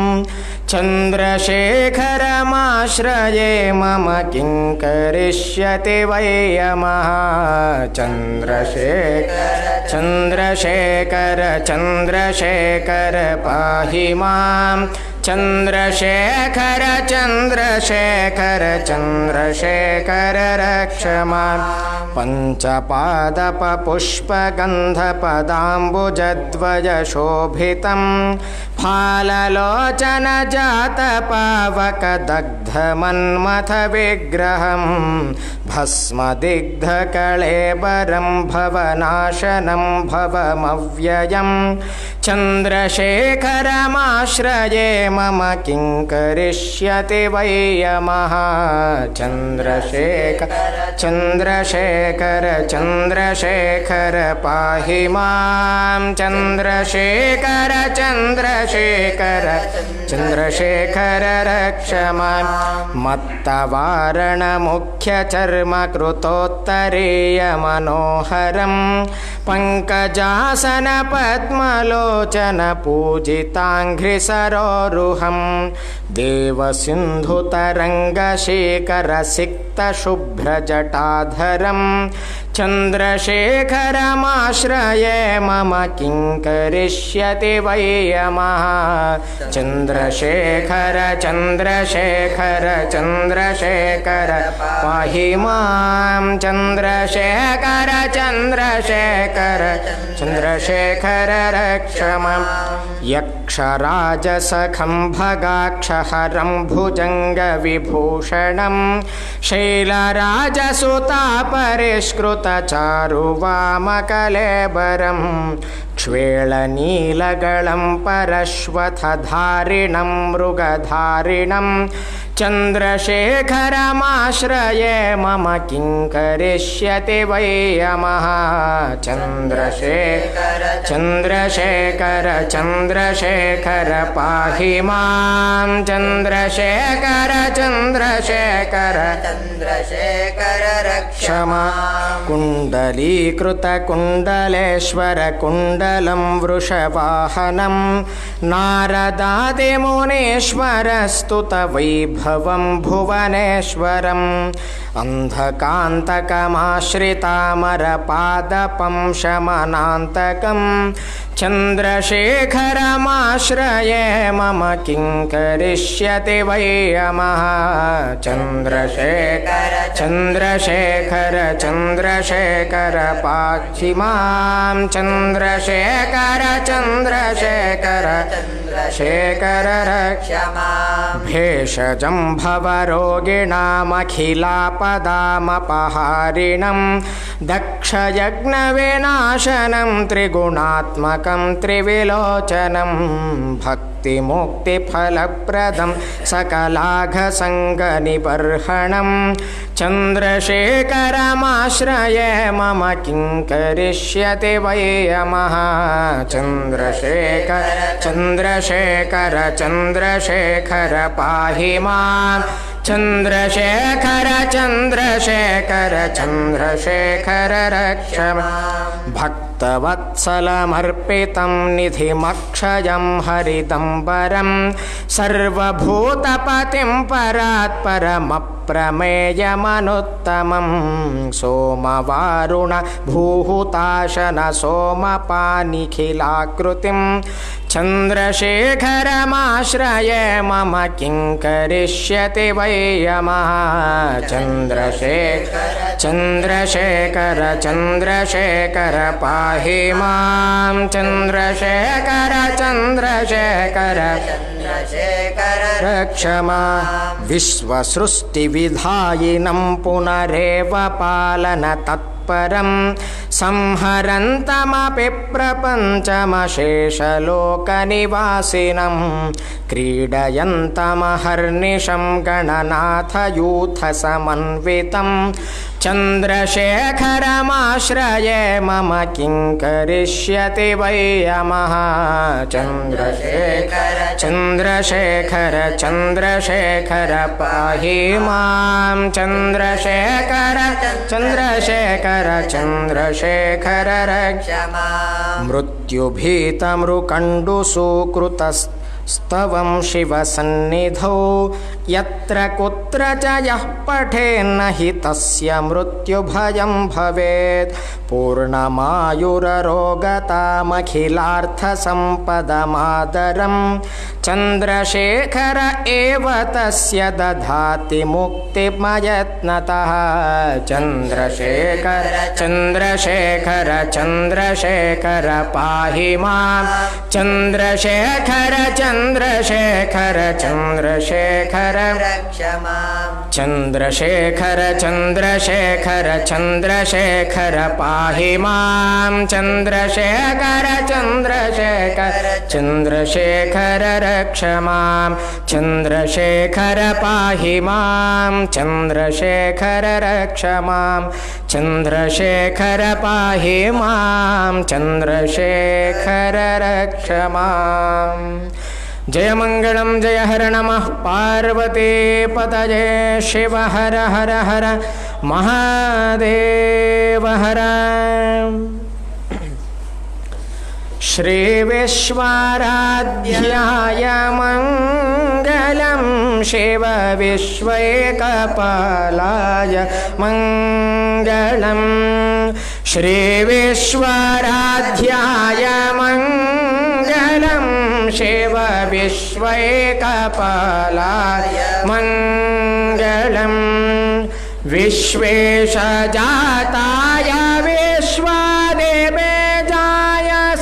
चन्द्रशेखरमाश्रये मम किं करिष्यति वै यमः। चन्द्रशेखर चन्द्रशेखर पाहि मां। चन्द्रशेखर चन्द्रशेखर चन्द्रशेखर रक्ष मां। पञ्चपादपपुष्पगन्धपदाम्बुजद्वयशोभितं फाललोचनजातपावकदग्धमन्मथविग्रहं भस्मदिग्धकळेबरं भवनाशनं भवमव्ययं चन्द्रशेखरमाश्रये मम किं करिष्यति वै यमः। चन्द्रशेखर चन्द्रशेखर चन्द्रशेखर पाहि मां। चन्द्रशेखर चन्द्रशेखर चन्द्रशेखर रक्ष मां। मत्तवारणमुख्यचर्मकृतोत्तरीयमनोहरं पङ्कजासनपद्मलोचनपूजिताङ्घ्रिसरोरुहं देवसिन्धुतरङ्गशेखरसिक्तशुभ्रजटाधरं चन्द्रशेखरमाश्रये मम किं करिष्यति वै यमः। चन्द्रशेखर चन्द्रशेखर चन्द्रशेखर पाहि मां। चन्द्रशेखर चन्द्रशेखर चन्द्रशेखर रक्ष मां। यक्षराजसखं भगाक्षहरं भुजङ्गविभूषणं शैलराजसुतापरिष्कृतचारुवामकलेबरं क्ष्वेळनीलगलं परश्वथधारिणं मृगधारिणं चन्द्रशेखरमाश्रये मम किं करिष्यति वै यमः। चन्द्रशेखर चन्द्रशेखर चन्द्रशेखर पाहि मां। चन्द्रशेखर चन्द्रशेखर चन्द्रशेखर रक्ष मां। कुण्डलीकृतकुण्डलेश्वरकुण्डलं वृषवाहनं नारदादिमुनीश्वरस्तुतवैभवं भुवनेश्वरं अन्धकान्तकमाश्रितामरपादपं शमनान्तकं चन्द्रशेखरमाश्रये मम किं करिष्यति वै यमः चन्द्रशेखर चन्द्रशेखर चन्द्रशेखर पाहि मां चन्द्रशेखर चन्द्रशेखर शेखर रक्ष मां भेषजं भवरोगिणामखिलापदामपहारिणं दक्षयज्ञविनाशनं त्रिगुणात्मकं त्रिविलोचनं भक्तिमुक्तिफलप्रदं सकलाघसङ्गनिबर्हणं चन्द्रशेखरमाश्रये मम किं करिष्यति वै यमः चन्द्रशेखर चन्द्रशेखर चन्द्रशेखर पाहि मां चन्द्रशेखर चन्द्रशेखर चन्द्रशेखर रक्ष मां भक्तवत्सलमर्पितं निधिमक्षयं हरिदम्बरं सर्वभूतपतिं परात्परमप्रमेयमनुत्तमं सोमवारुण भूहुताशन सोमपानिखिलाकृतिं चन्द्रशेखरमाश्रये मम किं करिष्यति वै यमः चन्द्रशेखर चन्द्रशेखर चन्द्रशेखर पाहि मां चन्द्रशेखर चन्द्रशेखर चन्द्रशेखर रक्ष मां विश्वसृष्टिविधायिनं पुनरेव पालन तत्परं संहरन्तमपि प्रपञ्चमशेषलोकनिवासिनं क्रीडयन्तमहर्निशं गणनाथयूथसमन्वितं चन्द्रशेखरमाश्रये मम किं करिष्यति वै यमः चन्द्रशेखर चन्द्रशेखर चन्द्रशेखर पाहि मां चन्द्रशेखर चन्द्रशेखर चन्द्रशेखर रक्ष मां मृत्युभीतमृकण्डुसूकृतस्तवं शिवसन्निधौ यत्र कुत्र च यः पठेन्न हि तस्य मृत्युभयं भवेत् पूर्णमायुररोगतामखिलार्थसम्पदमादरं चन्द्रशेखर एव तस्य दधाति मुक्तिमयत्नतः चन्द्रशेखर चन्द्रशेखर चन्द्रशेखर पाहि मां चन्द्रशेखर चन्द्रशेखर चन्द्रशेखर रक्ष मां चन्द्रशेखर चन्द्रशेखर चन्द्रशेखर पाहि मां चन्द्रशेखर चन्द्रशेखर चन्द्रशेखर रक्ष मां चन्द्रशेखर पाहि मां चन्द्रशेखर रक्ष मां चन्द्रशेखर पाहि मां चन्द्रशेखर रक्ष मां जय मंगलम जय हर नमः पार्वती पतये शिव हर हर हर महादेव हर श्री विश्वाराध्याय मंगलम शिव विश्वैकपालाय मंगलम श्री विश्वाराध्याय मंगलम शिव विश्वैकपालाय मंगलम विश्वेशजाताय विश्वदेवेजाय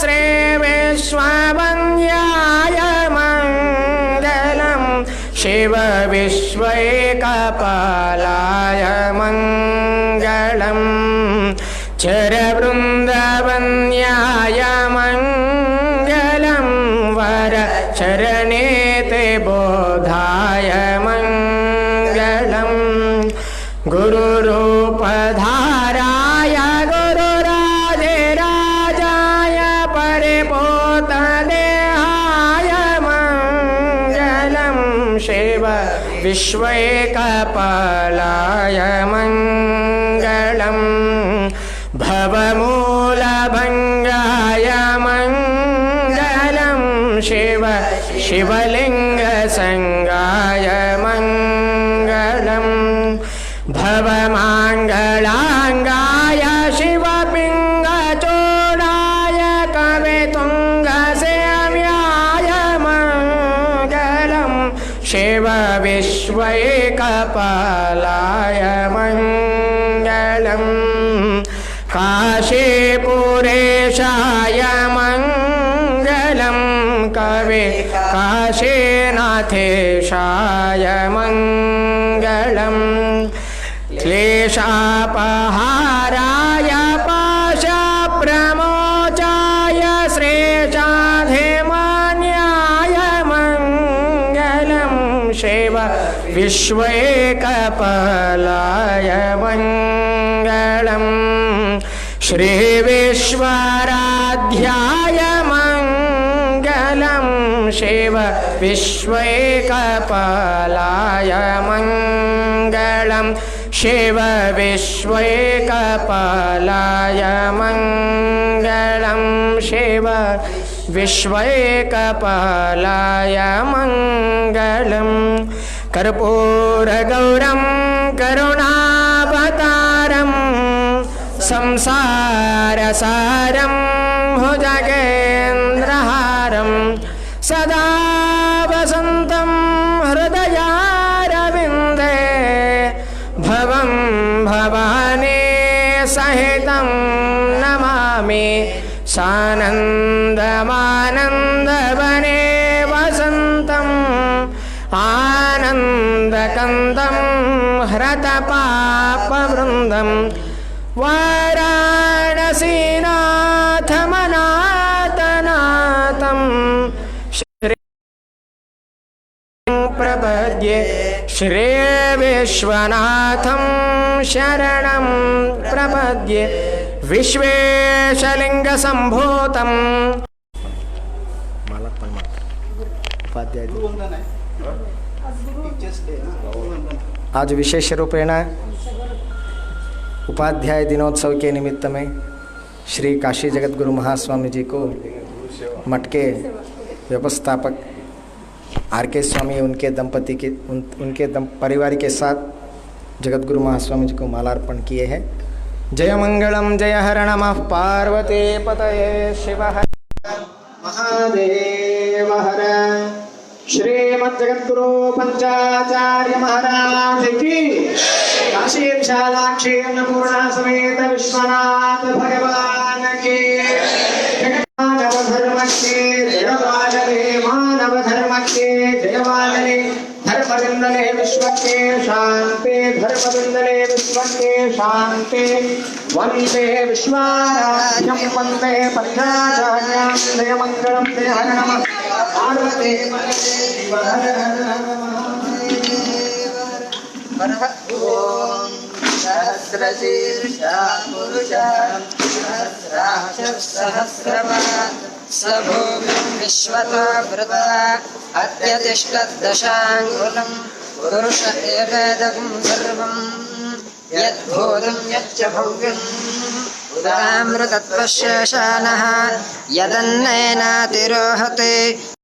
श्री विश्ववन्द्याय मंगलम शिव विश्वैकपालाय मंगलम चरवृन्दवन्याय मंगलम वर चरणेते बोधाय मंगलम गुरुरूपधाराय गुरुराधिराजाय परिपोतदेहाय मंगलम शिव विश्वैकपालाय मंगलम भवमूलभङ्गाय मंगलम शिव शिवलिङ्गसङ्गाय मंगलम भव शिव विश्वैकपालाय मङ्गलम् काशीपुरेशाय मङ्गलम् कवे काशीनाथेशाय मङ्गलम् क्लेशापहाराय पाशप्रमोचाय श्रेष्ठाधिमान्याय मङ्गलम् शिव विश्वैकपालाय मङ्गलम् श्रीविश्वराध्याय मङ्गलम् शिव विश्वैकपालाय मङ्गलम् शिव विश्वैकपालाय मङ्गलम् शिव विश्वैकपालाय मङ्गलम् कर्पूरगौरं करुणावतारम् संसारसारं भुजगेन्द्रहारं सदा वसन्तं हृदयारविन्दे भवं भवानी सहितं नमामि सानन्दमानन्दवने वसन्तम् आनन्दकन्दं ह्रतपापवृन्दम् वाराणसीनाथमनाथनाथं प्रपद्ये श्रीविश्वनाथं शरणं प्रपद्ये विश्वेशलिङ्गसम्भूतं आज विशेष रूपेण उपाध्याय दिनोत्सव के निमित्त में श्री काशी जगत गुरु महास्वामी जी को मठ के व्यवस्थापक आर.के. स्वामी उनके दंपति के उनके परिवार के साथ जगत गुरु महास्वामी जी को मालार्पण किए हैं। जय मंगलम जय हर नमः पार्वती पतये शिव हर महादेव हर। श्रीमद्जगद्गुरु पंचाचार्य महाराज की काशी विशालाक्षी अन्नपूर्णा समेत विश्वनाथ भगवान की मानव धर्म के जयवाजने मानव धर्म के जयवाजने धर्मविंदने विश्व के शांति धर्मविंदने विश्व के शांति वंदे विश्वाराध्यं वंदे पंचाचार्यां जय मंगलम जय हर नमः पार्वती शिव हर हर ॐ सहस्रशीर्षा पुरुषः सहस्राक्षः सहस्रपात् स भूमिं विश्वतो वृता अत्यतिष्ठद्दशाङ्गुलं पुरुष एवेदं सर्वं यद्भूतं यच्च भव्यम् उदामृतत्वशेषानः यदन्नेनातिरोहते